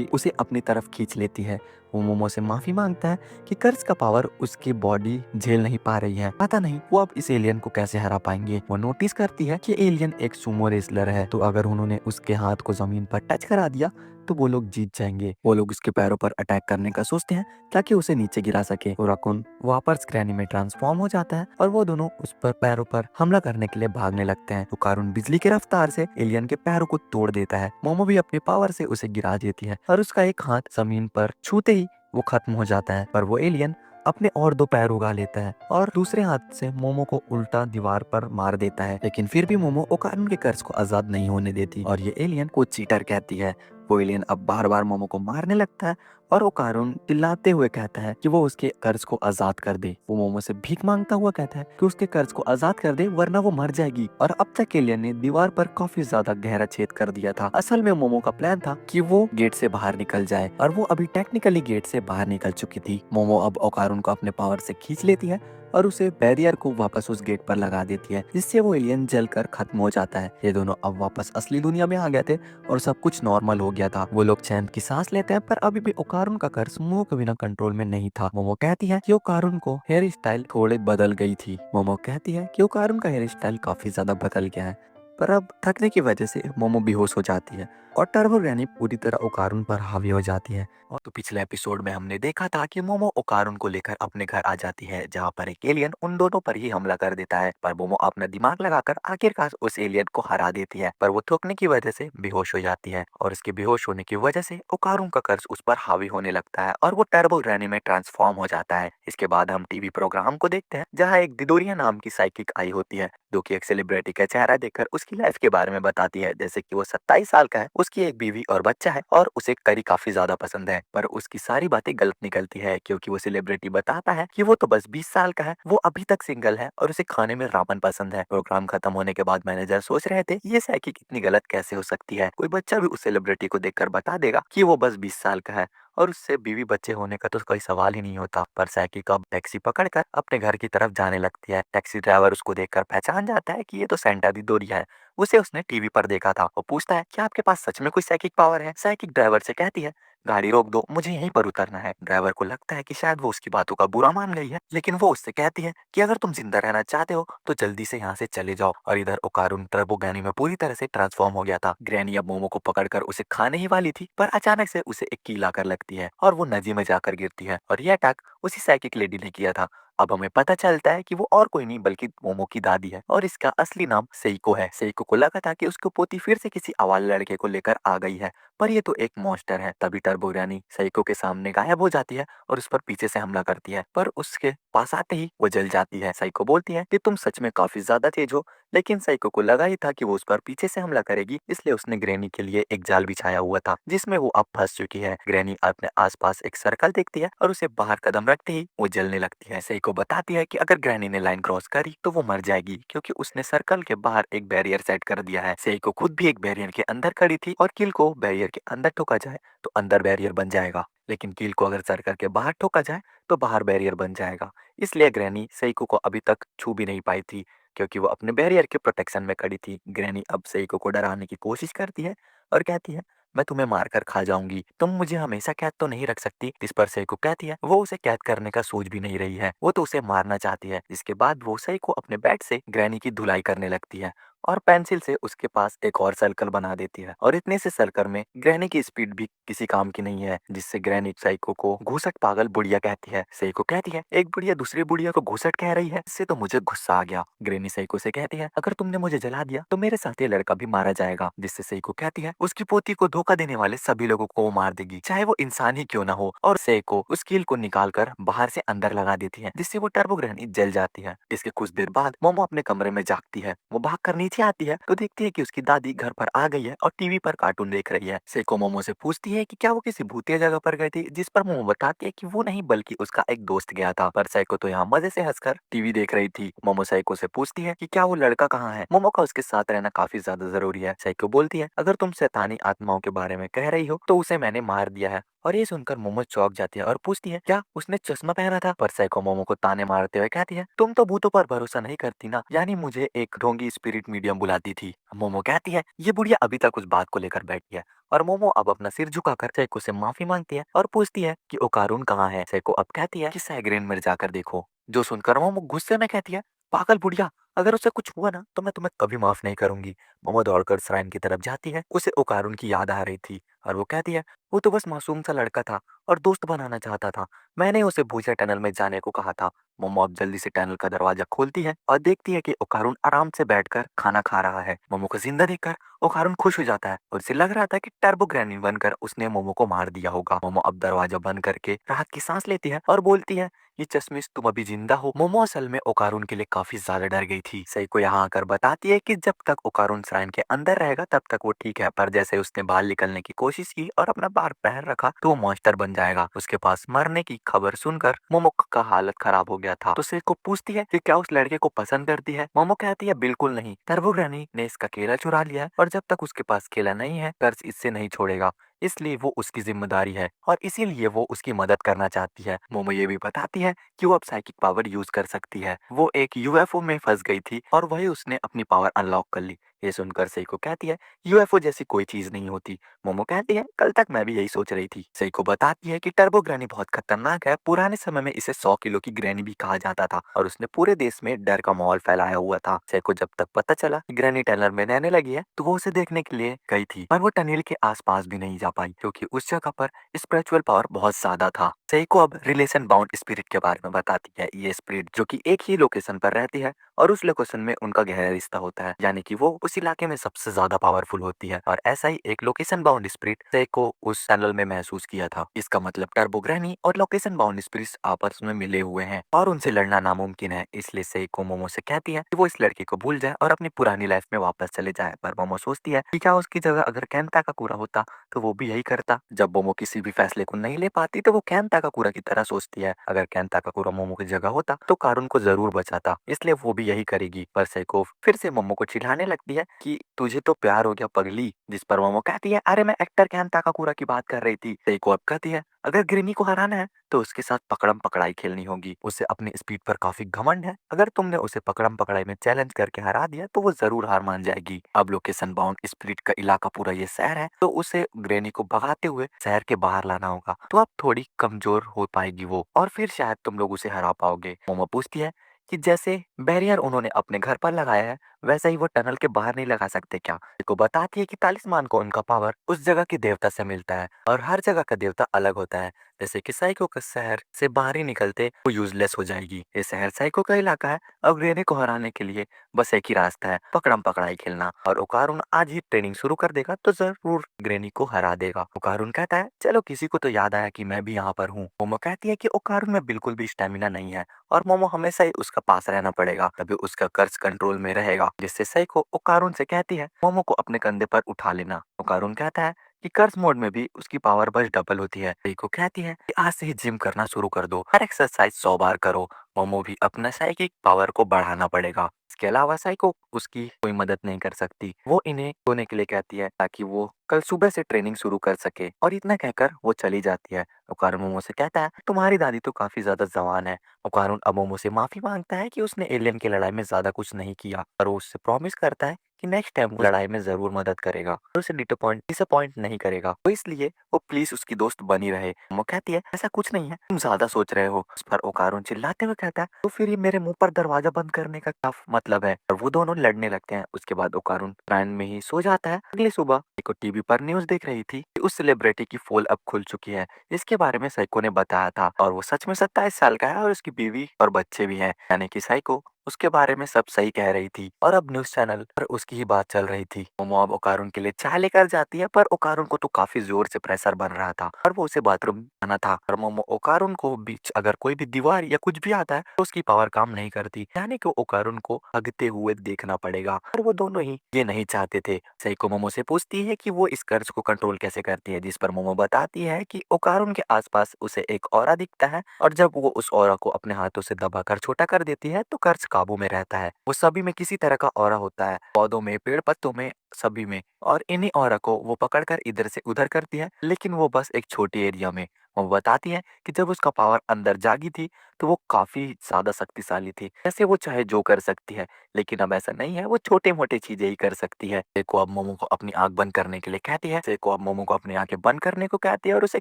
उसे अपनी तरफ खींच लेती है। वो मोमो से माफी मांगता है कि कर्ज का पावर उसकी बॉडी झेल नहीं पा रही है। पता नहीं वो अब इस एलियन को कैसे हरा पाएंगे। वो नोटिस करती है कि एलियन एक सुमो रेसलर है, तो अगर उन्होंने उसके हाथ को जमीन पर टच करा दिया तो वो लोग जीत जाएंगे। वो लोग उसके पैरों पर अटैक करने का सोचते हैं ताकि उसे नीचे गिरा सके। और राकुन वापस ग्रैनी में ट्रांसफॉर्म हो जाता है और वो दोनों उस पर पैरों पर हमला करने के लिए भागने लगते हैं। तो कारुन बिजली की रफ्तार से एलियन के पैरों को तोड़ देता है। मोमो भी अपनी पावर से उसे गिरा देती है और उसका एक हाथ जमीन पर छूते ही वो खत्म हो जाता है। पर वो एलियन अपने और 2 पैर उगा लेता है और दूसरे हाथ से मोमो को उल्टा दीवार पर मार देता है। लेकिन फिर भी मोमो ओकारुन के कर्ज को आजाद नहीं होने देती और ये एलियन को चीटर कहती है। वो एलियन अब बार बार मोमो को मारने लगता है और ओकारुन चिल्लाते हुए कहता है कि वो उसके कर्ज को आजाद कर दे। वो मोमो से भीख मांगता हुआ कहता है कि उसके कर्ज को आजाद कर दे वरना वो मर जाएगी। और अब तक एलियन ने दीवार पर काफी ज्यादा गहरा छेद कर दिया था। असल में मोमो का प्लान था कि वो गेट से बाहर निकल जाए और वो अभी टेक्निकली गेट से बाहर निकल चुकी थी। मोमो अब ओकारुन को अपने पावर से खींच लेती है और उसे बैरियर को वापस उस गेट पर लगा देती है, जिससे वो एलियन जलकर खत्म हो जाता है। ये दोनों अब वापस असली दुनिया में आ गए थे और सब कुछ नॉर्मल हो गया था। वो लोग चैन की सांस लेते हैं, पर अभी भी ओकारुन का कर्ज मोमो के बिना कंट्रोल में नहीं था। मोमो कहती है कि ओकारुन को हेयर स्टाइल थोड़े बदल गई थी। मोमो कहती है कि ओकारुन का हेयर स्टाइल काफी ज्यादा बदल गया है, पर अब थकने की वजह से मोमो बेहोश हो जाती है और टर्बो ग्रैनी पूरी तरह ओकारुन पर हावी हो जाती है। और तो पिछले एपिसोड में हमने देखा था कि मोमो ओकारुन को लेकर अपने घर आ जाती है, जहाँ पर एक एलियन उन दोनों पर ही हमला कर देता है। पर मोमो अपना दिमाग लगाकर आखिरकार उस एलियन को हरा देती है, पर वो थकने की वजह से बेहोश हो जाती है और उसके बेहोश होने की वजह से ओकारुन का कर्ज उस पर हावी होने लगता है और वो टर्बो ग्रैनी में ट्रांसफॉर्म हो जाता है। इसके बाद हम टीवी प्रोग्राम को देखते हैं, जहाँ एक दिदोरिया नाम की साइकिक आई होती है, जो कि एक सेलिब्रिटी का चेहरा देखकर उसकी लाइफ के बारे में बताती है, जैसे कि वो 27 साल का है, उसकी एक बीवी और बच्चा है और उसे करी काफी ज्यादा पसंद है। पर उसकी सारी बातें गलत निकलती है क्योंकि वो सेलिब्रिटी बताता है कि वो तो बस 20 साल का है, वो अभी तक सिंगल है और उसे खाने में रामेन पसंद है। प्रोग्राम खत्म होने के बाद मैनेजर सोच रहे थे ये साइकिक इतनी गलत कैसे हो सकती है, कोई बच्चा भी उस सेलिब्रिटी को देखकर बता देगा कि वो बस 20 साल का है और उससे बीवी बच्चे होने का तो कोई सवाल ही नहीं होता। पर साइकिक अब टैक्सी पकड़कर अपने घर की तरफ जाने लगती है। टैक्सी ड्राइवर उसको देखकर पहचान जाता है कि ये तो सेंटा दी दोरिया है, उसे उसने टीवी पर देखा था। वो पूछता है क्या आपके पास सच में कोई साइकिक पावर है। साइकिक ड्राइवर से कहती है गाड़ी रोक दो, मुझे यहीं पर उतरना है। ड्राइवर को लगता है कि शायद वो उसकी बातों का बुरा मान गई है, लेकिन वो उससे कहती है कि अगर तुम जिंदा रहना चाहते हो तो जल्दी से यहाँ से चले जाओ। और इधर ओकारुन टर्बो ग्रैनी में पूरी तरह से ट्रांसफॉर्म हो गया था। ग्रैनी अब मोमो को पकड़कर उसे खाने ही वाली थी, पर अचानक से उसे एक कील आकर लगती है और वो नदी में जाकर गिरती है और यह अटैक उसी साइकिक लेडी ने किया था। अब हमें पता चलता है कि वो और कोई नहीं बल्कि मोमो की दादी है और इसका असली नाम सेइको है। सेइको को लगा था कि उसकी पोती फिर से किसी आवारा लड़के को लेकर आ गई है, पर ये तो एक मॉन्स्टर है। तभी टर्बो रानी सेइको के सामने गायब हो जाती है और उस पर पीछे से हमला करती है, पर उसके पास आते ही वो जल जाती है। सेइको बोलती है कि तुम सच में काफी ज्यादा तेज हो, लेकिन साइको को लगा ही था कि वो उस पर पीछे से हमला करेगी, इसलिए उसने ग्रैनी के लिए एक जाल बिछाया हुआ था जिसमें वो अब फंस चुकी है। ग्रैनी अपने आसपास एक सर्कल देखती है और उसे बाहर कदम रखते ही वो जलने लगती है। साइको बताती है कि अगर ग्रैनी ने लाइन क्रॉस करी तो वो मर जाएगी, क्योंकि उसने सर्कल के बाहर एक बैरियर सेट कर दिया है। सेइको खुद भी एक बैरियर के अंदर खड़ी थी और किल को बैरियर के अंदर ठोका जाए तो अंदर बैरियर बन जाएगा, लेकिन किल को अगर सर्कल के बाहर ठोका जाए तो बाहर बैरियर बन जाएगा। इसलिए ग्रैनी सेइको को अभी तक छू भी नहीं पाई थी, क्योंकि वो अपने बैरियर के प्रोटेक्शन में खड़ी थी। ग्रैनी अब सेइको को डराने की कोशिश करती है और कहती है, मैं तुम्हें मारकर खा जाऊंगी, तुम मुझे हमेशा कैद तो नहीं रख सकती। इस पर सेइको कहती है वो उसे कैद करने का सोच भी नहीं रही है, वो तो उसे मारना चाहती है। इसके बाद वो सेइको अपने बैट से ग्रैनी की धुलाई करने लगती है और पेंसिल से उसके पास एक और सर्कल बना देती है, और इतने से सर्कल में ग्रैनी की स्पीड भी किसी काम की नहीं है, जिससे ग्रैनी साइको को घूसट पागल बुढ़िया कहती है। साइको कहती है एक बुढ़िया दूसरी बुढ़िया को घूसट कह रही है, इससे तो मुझे गुस्सा आ गया। ग्रैनी साइको से कहती है अगर तुमने मुझे जला दिया तो मेरे साथ ये लड़का भी मारा जाएगा, जिससे साइको कहती है उसकी पोती को धोखा देने वाले सभी लोगों को वो मार देगी, चाहे वो इंसान ही क्यों ना हो। और साइको उस कील को निकाल कर बाहर से अंदर लगा देती है, जिससे वो टर्बो ग्रैनी जल जाती है। इसके कुछ देर बाद मोमो अपने कमरे में जागती है। वो भाग कर नीचे आती है तो देखती है कि उसकी दादी घर पर आ गई है और टीवी पर कार्टून देख रही है। सेको मोमो से पूछती है कि क्या वो किसी भूतिया जगह पर गई थी, जिस पर मोमो बताती है कि वो नहीं बल्कि उसका एक दोस्त गया था। पर सेको तो यहाँ मजे से हंसकर टीवी देख रही थी। मोमो सेको से पूछती है कि क्या वो लड़का कहाँ है। मोमो का उसके साथ रहना काफी ज्यादा जरूरी है। सेको बोलती है अगर तुम शैतानी आत्माओं के बारे में कह रही हो तो उसे मैंने मार दिया है। और ये सुनकर मोमो चौंक जाती है और पूछती है क्या उसने चश्मा पहना था। पर साइको मोमो को ताने मारते हुए कहती है तुम तो भूतों पर भरोसा नहीं करती ना, यानी मुझे एक ढोंगी स्पिरिट मीडियम बुलाती थी। मोमो कहती है ये बुढ़िया अभी तक उस बात को लेकर बैठी है, और मोमो अब अपना सिर झुकाकर साइको से माफी मांगती है और पूछती है कि ओकारून कहाँ है। साइको अब कहती है कि सैग्रेन में जाकर देखो, जो सुनकर मोमो गुस्से में कहती है पागल बुढ़िया, अगर उसे कुछ हुआ ना तो मैं तुम्हें कभी माफ नहीं करूंगी। मोमो दौड़कर श्राइन की तरफ जाती है। उसे ओकारून की याद आ रही थी और वो कहती है वो तो बस मासूम सा लड़का था और दोस्त बनाना चाहता था, मैंने उसे भूजा टनल में जाने को कहा था। मोमो अब जल्दी से टनल का दरवाजा खोलती है और देखती है कि ओकारून आराम से बैठकर खाना खा रहा है। मोमो को जिंदा देखकर ओकारून खुश हो जाता है और उसे लग रहा था कि टर्बो ग्रैनी बनकर उसने मोमो को मार दिया होगा। मोमो अब दरवाजा बंद करके राहत की सांस लेती है और बोलती है ये चश्मिश तुम अभी जिंदा हो। मोमो असल में ओकारून के लिए काफी ज्यादा डर गई थी। सही को यहाँ आकर बताती है कि जब तक ओकारून श्राइन के अंदर रहेगा तब तक वो ठीक है, पर जैसे उसने बाहर निकलने की कोशिश की और अपना बाहर पैर रखा तो वो मॉन्स्टर बन जाएगा। उसके पास मरने की खबर सुनकर मोमो का हालत खराब हो गया था। तो सही को पूछती है कि क्या उस लड़के को पसंद करती है। मोमो कहती है बिल्कुल नहीं, टर्बो ग्रैनी ने इसका केला चुरा लिया है और जब तक उसके पास केला नहीं है कर्ज इससे नहीं छोड़ेगा, इसलिए वो उसकी जिम्मेदारी है और इसीलिए वो उसकी मदद करना चाहती है। मोमो ये भी बताती है कि वो अब साइकिक पावर यूज कर सकती है। वो एक यूएफओ में फंस गई थी और वही उसने अपनी पावर अनलॉक कर ली। ये सुनकर सेइको कहती है यूएफओ जैसी कोई चीज नहीं होती। मोमो कहती है कल तक मैं भी यही सोच रही थी। सेइको बताती है कि टर्बो ग्रैनी बहुत खतरनाक है, पुराने समय में इसे 100 किलो की ग्रैनी भी कहा जाता था और उसने पूरे देश में डर का माहौल फैलाया हुआ था। सेइको जब तक पता चला कि ग्रैनी टनल में रहने लगी है तो वो उसे देखने के लिए गई थी, पर वो टनल के आसपास भी नहीं जा पाई क्योंकि उस जगह पर स्पिरिचुअल पावर बहुत ज्यादा था। सेइको अब रिलेशन बाउंड स्पिरिट के बारे में बताती है। ये स्पिरिट जो कि एक ही लोकेशन पर रहती है और उस लोकेशन में उनका गहरा रिश्ता होता है, यानी कि वो उस इलाके में सबसे ज्यादा पावरफुल होती है। और ऐसा ही एक लोकेशन बाउंड स्पिरिट सेइको उस टनल में महसूस किया था। इसका मतलब टर्बो ग्रैनी और लोकेशन बाउंड स्पिरिट्स आपस में मिले हुए हैं और उनसे लड़ना नामुमकिन है। इसलिए सेइको मोमो से कहती है कि वो इस लड़के को भूल जाए और अपनी पुरानी लाइफ में वापस चले जाए। पर मोमो सोचती है कि क्या उसकी जगह अगर केंता का पूरा होता तो वो भी यही करता। जब मोमो किसी भी फैसले को नहीं ले पाती तो वो केंता का पूरा की तरह सोचती है अगर केंता का पूरा मोमो की जगह होता तो कारून को जरूर बचाता, इसलिए वो भी यही करेगी। पर सेइको फिर से मोमो को चिढ़ाने लगती है कि तुझे तो प्यार हो गया पगली, जिस पर मोमो कहती है अरे मैं एक्टर केंता का पूरा की बात कर रही थी। सेइको अब कहती है अगर ग्रेनी को हराना है तो उसके साथ पकड़म पकड़ाई खेलनी होगी। उसे अपनी स्पीड पर काफी घमंड है, अगर तुमने उसे पकड़म पकड़ाई में चैलेंज करके हरा दिया तो वो जरूर हार मान जाएगी। अब लोकेशन बाउंड स्पिरिट का इलाका पूरा ये शहर है तो उसे ग्रेनी को भगाते हुए शहर के बाहर लाना होगा, तो अब थोड़ी कमजोर हो पाएगी वो और फिर शायद तुम लोग उसे हरा पाओगे। मोमो पूछती है कि जैसे बैरियर उन्होंने अपने घर पर लगाया है वैसा ही वो टनल के बाहर नहीं लगा सकते क्या। को बताती है कि तालिस्मान को उनका पावर उस जगह के देवता से मिलता है और हर जगह का देवता अलग होता है। जैसे कि साइको का शहर से बाहर ही निकलते वो यूजलेस हो जाएगी। ये शहर साइको का इलाका है। अब ग्रेनी को हराने के लिए बस एक ही रास्ता है, पकड़म पकड़ाई खेलना। और ओकारुन आज ही ट्रेनिंग शुरू कर देगा तो जरूर ग्रेनी को हरा देगा। ओकारुन कहता है चलो किसी को तो याद आया कि मैं भी यहाँ पर हूँ। मोमो कहती है कि ओकारुन में बिल्कुल भी स्टेमिना नहीं है और मोमो हमेशा ही उसका पास रहना पड़ेगा, तभी उसका कर्ज कंट्रोल में रहेगा। जिससे साइको ओकारुन से कहती है मोमो को अपने कंधे पर उठा लेना। ओकारुन कहता है कि कर्ज मोड में भी उसकी पावर बस डबल होती है। रिको कहती है कि आज से ही जिम करना शुरू कर दो, हर एक्सरसाइज 100 बार करो। मोमो भी अपना साइकिक पावर को बढ़ाना पड़ेगा। इसके अलावा साइको उसकी कोई मदद नहीं कर सकती। वो इन्हें सोने के लिए कहती है ताकि वो कल सुबह से ट्रेनिंग शुरू कर सके और इतना कहकर वो चली जाती है। ओकारुन मोमो से कहता है तुम्हारी दादी तो काफी ज्यादा जवान है। ओकारुन अब मोमो से माफी मांगता है कि उसने एलियन की लड़ाई में ज्यादा कुछ नहीं किया और वो उससे प्रॉमिस करता है कि नेक्स्ट टाइम वो लड़ाई में जरूर मदद करेगा और उसे डिसअपॉइंट नहीं करेगा। तो इसलिए वो प्लीज उसकी दोस्त बनी रहे। वो कहती है ऐसा कुछ नहीं है, तुम ज्यादा सोच रहे हो। उस पर ओकारुन चिल्लाते हुए कहता है तो फिर ये मेरे मुंह पर दरवाजा बंद करने का क्या मतलब है। और वो दोनों लड़ने लगते हैं। उसके बाद ओकारुन ट्रेन में ही सो जाता है। अगली सुबह को टीवी पर न्यूज देख रही थी कि उस सेलिब्रिटी की पोल अब खुल चुकी है, इसके बारे में साइको ने बताया था। और वो सच में 27 साल का है और उसकी बीवी और बच्चे भी हैं। यानी कि साइको उसके बारे में सब सही कह रही थी और अब न्यूज चैनल पर उसकी ही बात चल रही थी। मोमो अब ओकारुन के लिए चाय लेकर जाती है पर ओकारुन को तो काफी जोर से प्रेशर बन रहा था और वो उसे बाथरूम जाना था। और मोमो ओकारुन को बीच अगर कोई भी दीवार या कुछ भी आता है तो उसकी पावर काम नहीं करती, यानी कि ओकारुन को भागते हुए देखना पड़ेगा। और वो दोनों ही ये नहीं चाहते थे। साइको मोमो से पूछती है कि वो इस कर्ज को कंट्रोल कैसे करती है, जिस पर मोमो बताती है कि ओकारुन के आसपास उसे एक ऑरा दिखता है और जब वो उस ऑरा को अपने हाथों से दबाकर छोटा कर देती है तो कर्ज काबू में रहता है। वो सभी में किसी तरह का ऑरा होता है, पौधों में, पेड़ पत्तों में, सभी में। और इन्हीं ऑरा को वो पकड़कर इधर से उधर करती है, लेकिन वो बस एक छोटी एरिया में। वो बताती है कि जब उसका पावर अंदर जागी थी तो वो काफी ज्यादा शक्तिशाली थी, जैसे वो चाहे जो कर सकती है। लेकिन अब ऐसा नहीं है, वो छोटे मोटे चीजें ही कर सकती है। सेको अब मोमो को अपनी आंख बंद करने के लिए कहती है। सेको अब मोमो को अपनी आंखें बंद करने को कहती है और उसे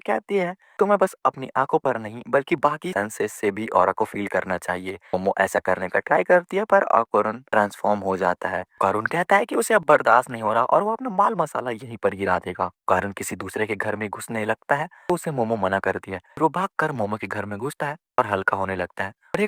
कहती है तुम्हें बस अपनी आंखों पर नहीं बल्कि बाकी सेंसेस से भी ऑरा को फील करना चाहिए। मोमो ऐसा करने का ट्राई करती है पर अकुरन ट्रांसफॉर्म हो जाता है। कारुन कहता है कि उसे अब बर्दाश्त नहीं हो रहा और वो अपना माल मसाला यहीं पर गिरा देगा। कारुन किसी दूसरे के घर में घुसने लगता है तो उसे मोमो मना करती है। वो भाग कर मोमो के घर में घुसता है और हल्का होने लगता है। और ये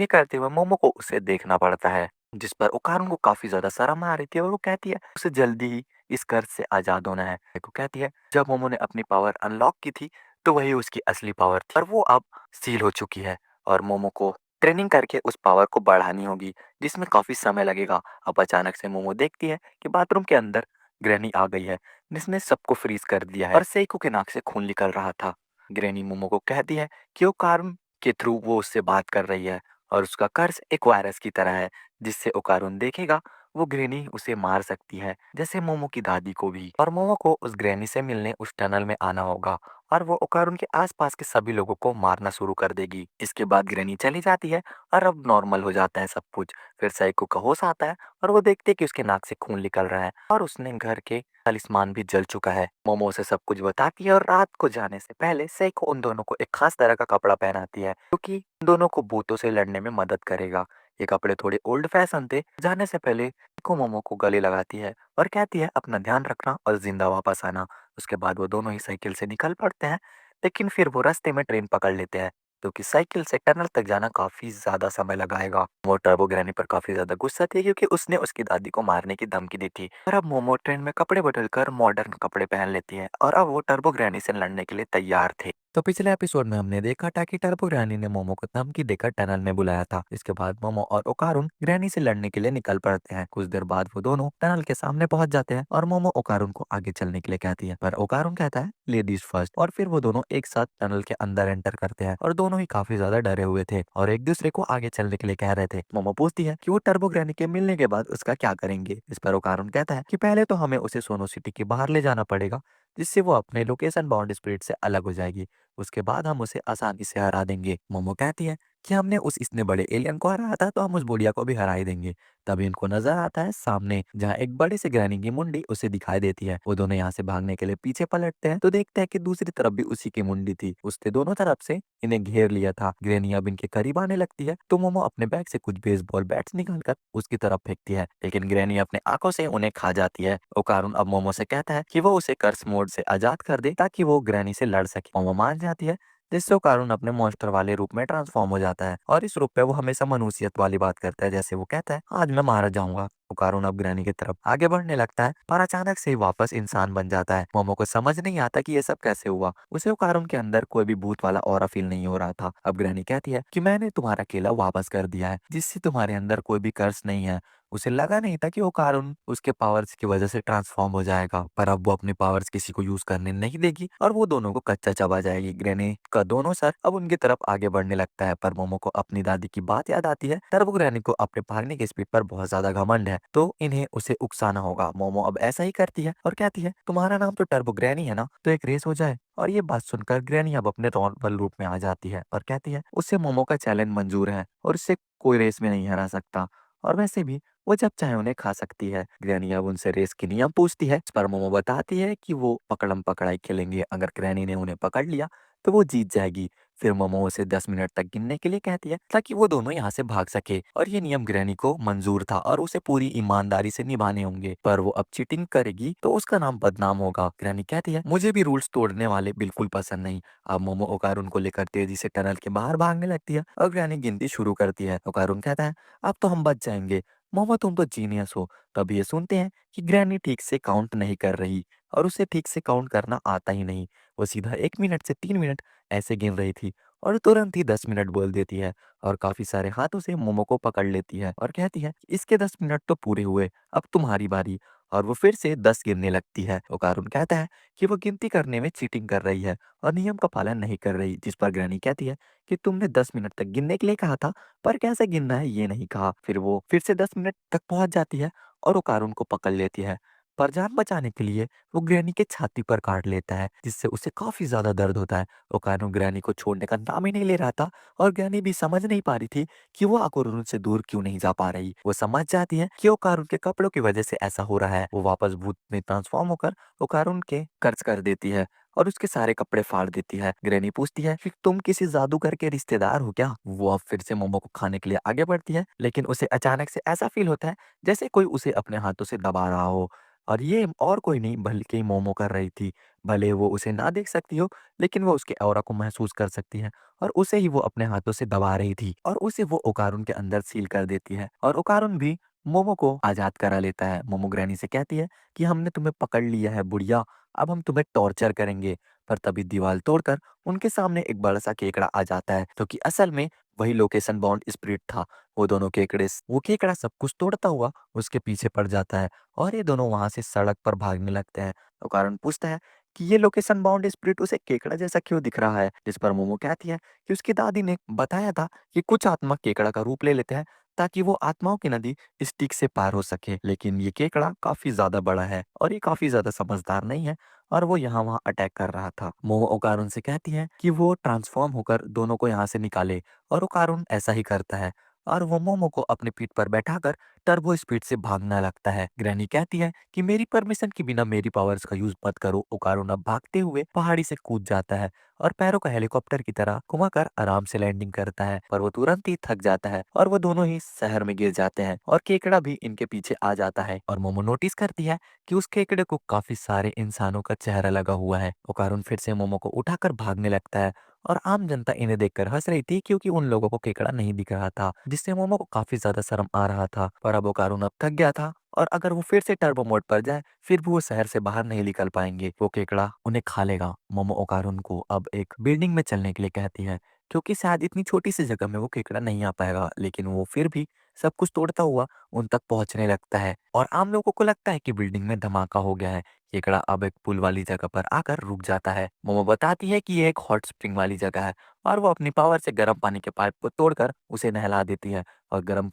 करते हुए मोमो को उसे देखना पड़ता है, जिस पर ओकारुन को काफी ज्यादा शर्म आ रही थी और वो कहती है उसे जल्दी ही इस कर्ज से आजाद होना है। को कहती है जब मोमो ने अपनी पावर अनलॉक की थी तो वही उसकी असली पावर थी और वो अब सील हो चुकी है। और मोमो को ट्रेनिंग करके उस पावर को बढ़ानी होगी, जिसमें काफी समय लगेगा। अब अचानक से मोमो देखती है कि बाथरूम के अंदर ग्रैनी आ गई है, जिसने सबको फ्रीज कर दिया है और सेइको के नाक से खून निकल रहा था। ग्रैनी मोमो को कहती है कि ओकारुन के थ्रू वो उससे बात कर रही है और उसका कर्ज एक वायरस की तरह है, जिससे ओकारुन देखेगा वो ग्रैनी उसे मार सकती है, जैसे मोमो की दादी को भी। और मोमो को उस ग्रैनी से मिलने उस टनल में आना होगा और वो ओकारुन के आसपास के सभी लोगों को मारना शुरू कर देगी। इसके बाद ग्रैनी चली जाती है और अब नॉर्मल हो जाता है सब कुछ। फिर साइको का होश आता है और वो देखते हैं कि उसके नाक से खून निकल रहा है और उसने घर के तलिस्मान भी जल चुका है। मोमो उसे सब कुछ बताती है और रात को जाने से पहले साइको उन दोनों को एक खास तरह का कपड़ा पहनाती है, क्योंकि उन दोनों को भूतों से लड़ने में मदद करेगा। ये कपड़े थोड़े ओल्ड फैशन थे। जाने से पहले साइको मोमो को गले लगाती है और कहती है अपना ध्यान रखना और जिंदा वापस आना। उसके बाद वो दोनों ही साइकिल से निकल पड़ते हैं, लेकिन फिर वो रास्ते में ट्रेन पकड़ लेते हैं, क्योंकि साइकिल से टनल तक जाना काफी ज्यादा समय लगाएगा। वो टर्बो ग्रैनी पर काफी ज्यादा गुस्सा थी, क्योंकि उसने उसकी दादी को मारने की धमकी दी थी। और अब मोमो ट्रेन में कपड़े बदलकर मॉडर्न कपड़े पहन लेती है और अब वो टर्बो ग्रैनी से लड़ने के लिए तैयार थे। तो पिछले एपिसोड में हमने देखा था कि टर्बो ग्रैनी ने मोमो को धमकी देकर टनल में बुलाया था। इसके बाद मोमो और ओकारुन ग्रैनी से लड़ने के लिए निकल पड़ते हैं। कुछ देर बाद वो दोनों टनल के सामने पहुंच जाते हैं और मोमो ओकारुन को आगे चलने के लिए कहती है, पर ओकारुन कहता है लेडीज फर्स्ट। और फिर वो दोनों एक साथ टनल के अंदर एंटर करते हैं और दोनों ही काफी ज्यादा डरे हुए थे और एक दूसरे को आगे चलने के लिए कह रहे थे। मोमो पूछती है कि वो टर्बो ग्रैनी के मिलने के बाद उसका क्या करेंगे। इस पर ओकारुन कहता है कि पहले तो हमें उसे सोनो सिटी के बाहर ले जाना पड़ेगा, जिससे वो अपने लोकेशन बाउंड स्पिरिट से अलग हो जाएगी। उसके बाद हम उसे आसानी से हरा देंगे। मोमो कहती है कि हमने उस इतने बड़े एलियन को हराया था तो हम उस बुढ़िया को भी हरा ही देंगे। तभी इनको नजर आता है सामने, जहाँ एक बड़े से ग्रैनी की मुंडी उसे दिखाई देती है। वो दोनों यहाँ से भागने के लिए पीछे पलटते हैं तो देखते हैं कि दूसरी तरफ भी उसी की मुंडी थी। उसने दोनों तरफ से इन्हें घेर लिया था। ग्रैनी अब इनके करीब आने लगती है तो मोमो अपने बैग से कुछ बेसबॉल बैट्स निकालकर उसकी तरफ फेंकती है, लेकिन ग्रैनी अपने आंखों से उन्हें खा जाती है। ओकारुन अब मोमो से कहता है कि वो उसे कर्स मोड से आजाद कर दे ताकि वो ग्रैनी से लड़ सके। मोमो मान जाती है, जिससे वो कारून अपने मॉन्स्टर वाले रूप में ट्रांसफॉर्म हो जाता है और इस रूप पे वो हमेशा मनुष्यत वाली बात करता है। जैसे वो कहता है, आज मैं मारा जाऊंगा। वो कारून अब ग्रैनी की तरफ आगे बढ़ने लगता है पर अचानक से ही वापस इंसान बन जाता है। मोमो को समझ नहीं आता कि ये सब कैसे हुआ। उसे वो कारून के अंदर कोई भी भूत वाला ऑरा फील नहीं हो रहा था। अब ग्रैनी कहती है कि मैंने तुम्हारा केला वापस कर दिया है, जिससे तुम्हारे अंदर कोई भी कर्स नहीं है। उसे लगा नहीं था कि वो कारून उसके पावर्स की वजह से ट्रांसफॉर्म हो जाएगा, पर अब वो अपने पावर्स किसी को यूज करने नहीं देगी और वो दोनों को कच्चा चबा जाएगी। ग्रैनी का दोनों सर अब उनकी तरफ आगे बढ़ने लगता है, पर मोमो को अपनी दादी की बात याद आती है। तब ग्रैनी को अपने भागने की स्पीड पर बहुत ज्यादा घमंड है, तो इन्हें उसे उकसाना होगा। मोमो अब ऐसा ही करती है और कहती है, तुम्हारा नाम तो टर्बो ग्रैनी है ना, तो एक रेस हो जाए। और ये बात सुनकर ग्रैनी अब अपने नॉर्मल रूप में आ जाती है और कहती है उससे मोमो का चैलेंज मंजूर है और उससे कोई रेस में नहीं हरा सकता, और वैसे भी वो जब चाहे उन्हें खा सकती है। ग्रैनी अब उनसे रेस के नियम पूछती है, इस पर मोमो बताती है कि वो पकड़म पकड़ाई खेलेंगे। अगर ग्रैनी ने उन्हें पकड़ लिया तो वो जीत जाएगी। फिर मोमो उसे 10 मिनट तक गिनने के लिए कहती है ताकि वो दोनों यहाँ से भाग सके, और ये नियम ग्रैनी को मंजूर था और उसे पूरी ईमानदारी से निभाने होंगे। पर वो अब चीटिंग करेगी तो उसका नाम बदनाम होगा। ग्रैनी कहती है, मुझे भी रूल्स तोड़ने वाले बिल्कुल पसंद नहीं। अब मोमो ओकारुन को लेकर तेजी से टनल के बाहर भागने लगती है और ग्रैनी गिनती शुरू करती है। ओकारुन कहता है, अब तो हम बच जाएंगे। मोमो तुम तो जीनियस हो। तब ये सुनते हैं कि ग्रैनी ठीक से काउंट नहीं कर रही और उसे ठीक से काउंट करना आता ही नहीं। वो सीधा 1 मिनट से 3 मिनट ऐसे गिन रही थी और तुरंत ही 10 मिनट बोल देती है और काफी सारे हाथों से मोमो को पकड़ लेती है और कहती है, इसके 10 मिनट तो पूरे हुए, अब तुम्हारी बारी। और वो फिर से 10 गिनने लगती है। ओकारुन कहता है कि वो गिनती करने में चीटिंग कर रही है और नियम का पालन नहीं कर रही, जिस पर ग्रैनी कहती है कि तुमने 10 मिनट तक गिनने के लिए कहा था, पर कैसे गिनना है ये नहीं कहा। फिर वो फिर से 10 मिनट तक पहुंच जाती है और ओकारुन को पकड़ लेती है, पर जान बचाने के लिए वो ग्रैनी के छाती पर काट लेता है, जिससे उसे काफी ज्यादा दर्द होता है। ओकारुन ग्रैनी को छोड़ने का नाम ही नहीं ले रहा था और ग्रैनी भी समझ नहीं पा रही थी कि वो ओकारुन से दूर क्यों नहीं जा पा रही। वो समझ जाती है कि ओकारुन के कपड़ों की वजह से ऐसा हो रहा है। वो वापस भूत में ट्रांसफॉर्म होकर ओकारुन के कर्ज कर देती है और उसके सारे कपड़े फाड़ देती है। ग्रैनी पूछती है कि तुम किसी जादूगर के रिश्तेदार हो क्या। वो अब फिर से मोमो को खाने के लिए आगे बढ़ती है, लेकिन उसे अचानक से ऐसा फील होता है जैसे कोई उसे अपने हाथों से दबा रहा हो, और ये और कोई नहीं बल्कि मोमो कर रही थी। भले वो उसे ना देख सकती हो, लेकिन वो उसके ऑरा को महसूस कर सकती है और उसे ही वो अपने हाथों से दबा रही थी और उसे वो ओकारुन के अंदर सील कर देती है और ओकारुन भी मोमो को आजाद करा लेता है। मोमो ग्रैनी से कहती है कि हमने तुम्हें पकड़ लिया है बुढ़िया, अब हम तुम्हें टॉर्चर करेंगे। पर तभी दीवार तोड़कर उनके सामने एक बड़ा सा केकड़ा आ जाता है, जो कि असल में वही लोकेशन बाउंड स्पिरिट था। वो केकड़ा सब कुछ तोड़ता हुआ उसके पीछे पड़ जाता है और ये दोनों वहां से सड़क पर भागने लगते हैं। तो कारण पूछता है कि ये लोकेशन बाउंड स्पिरिट उसे केकड़ा जैसा क्यों दिख रहा है, जिस पर मोमो कहती है कि उसकी दादी ने बताया था कि कुछ आत्मा केकड़ा का रूप ले लेते हैं ताकि वो आत्माओं की नदी स्टिक से पार हो सके, लेकिन ये केकड़ा काफी ज्यादा बड़ा है और ये काफी ज्यादा समझदार नहीं है और वो यहाँ वहाँ अटैक कर रहा था। मोमो ओकारुन से कहती है कि वो ट्रांसफॉर्म होकर दोनों को यहाँ से निकाले और ओकारुन ऐसा ही करता है और वो मोमो को अपनी पीठ पर बैठाकर टर्बो स्पीड से भागने लगता है। ग्रैनी कहती है कि मेरी परमिशन के बिना मेरी पावर्स का यूज मत करो। ओकारुन अब भागते हुए पहाड़ी से कूद जाता है और पैरों का हेलीकॉप्टर की तरह घुमाकर आराम से लैंडिंग करता है, पर वो तुरंत ही थक जाता है और वो दोनों ही शहर में गिर जाते हैं और केकड़ा भी इनके पीछे आ जाता है। और मोमो नोटिस करती है कि उस केकड़े को काफी सारे इंसानों का चेहरा लगा हुआ है। ओकारुन फिर से मोमो को उठाकर भागने लगता है और आम जनता इन्हें देखकर हंस रही थी, क्योंकि उन लोगों को केकड़ा नहीं दिख रहा था, जिससे मोमो को काफी ज्यादा शर्म आ रहा था। पर अब ओकारुन अब थक गया था और अगर वो फिर से टर्बो मोड पर जाए फिर भी वो शहर से बाहर नहीं निकल पाएंगे। वो केकड़ा उन्हें खा लेगा। मोमो ओकारुन को अब एक बिल्डिंग में चलने के लिए कहती है, क्योंकि शायद इतनी छोटी सी जगह में वो केकड़ा नहीं आ पाएगा, लेकिन वो फिर भी सब कुछ तोड़ता हुआ उन तक पहुंचने लगता है और आम लोगों को लगता है कि बिल्डिंग में धमाका हो गया है। केकड़ा अब एक पुल वाली जगह पर आकर रुक जाता है। मोमो बताती है कि ये एक हॉट स्प्रिंग वाली जगह है और वो अपनी पावर से गर्म पानी के पाइप को तोड़कर उसे नहला देती है और गर्म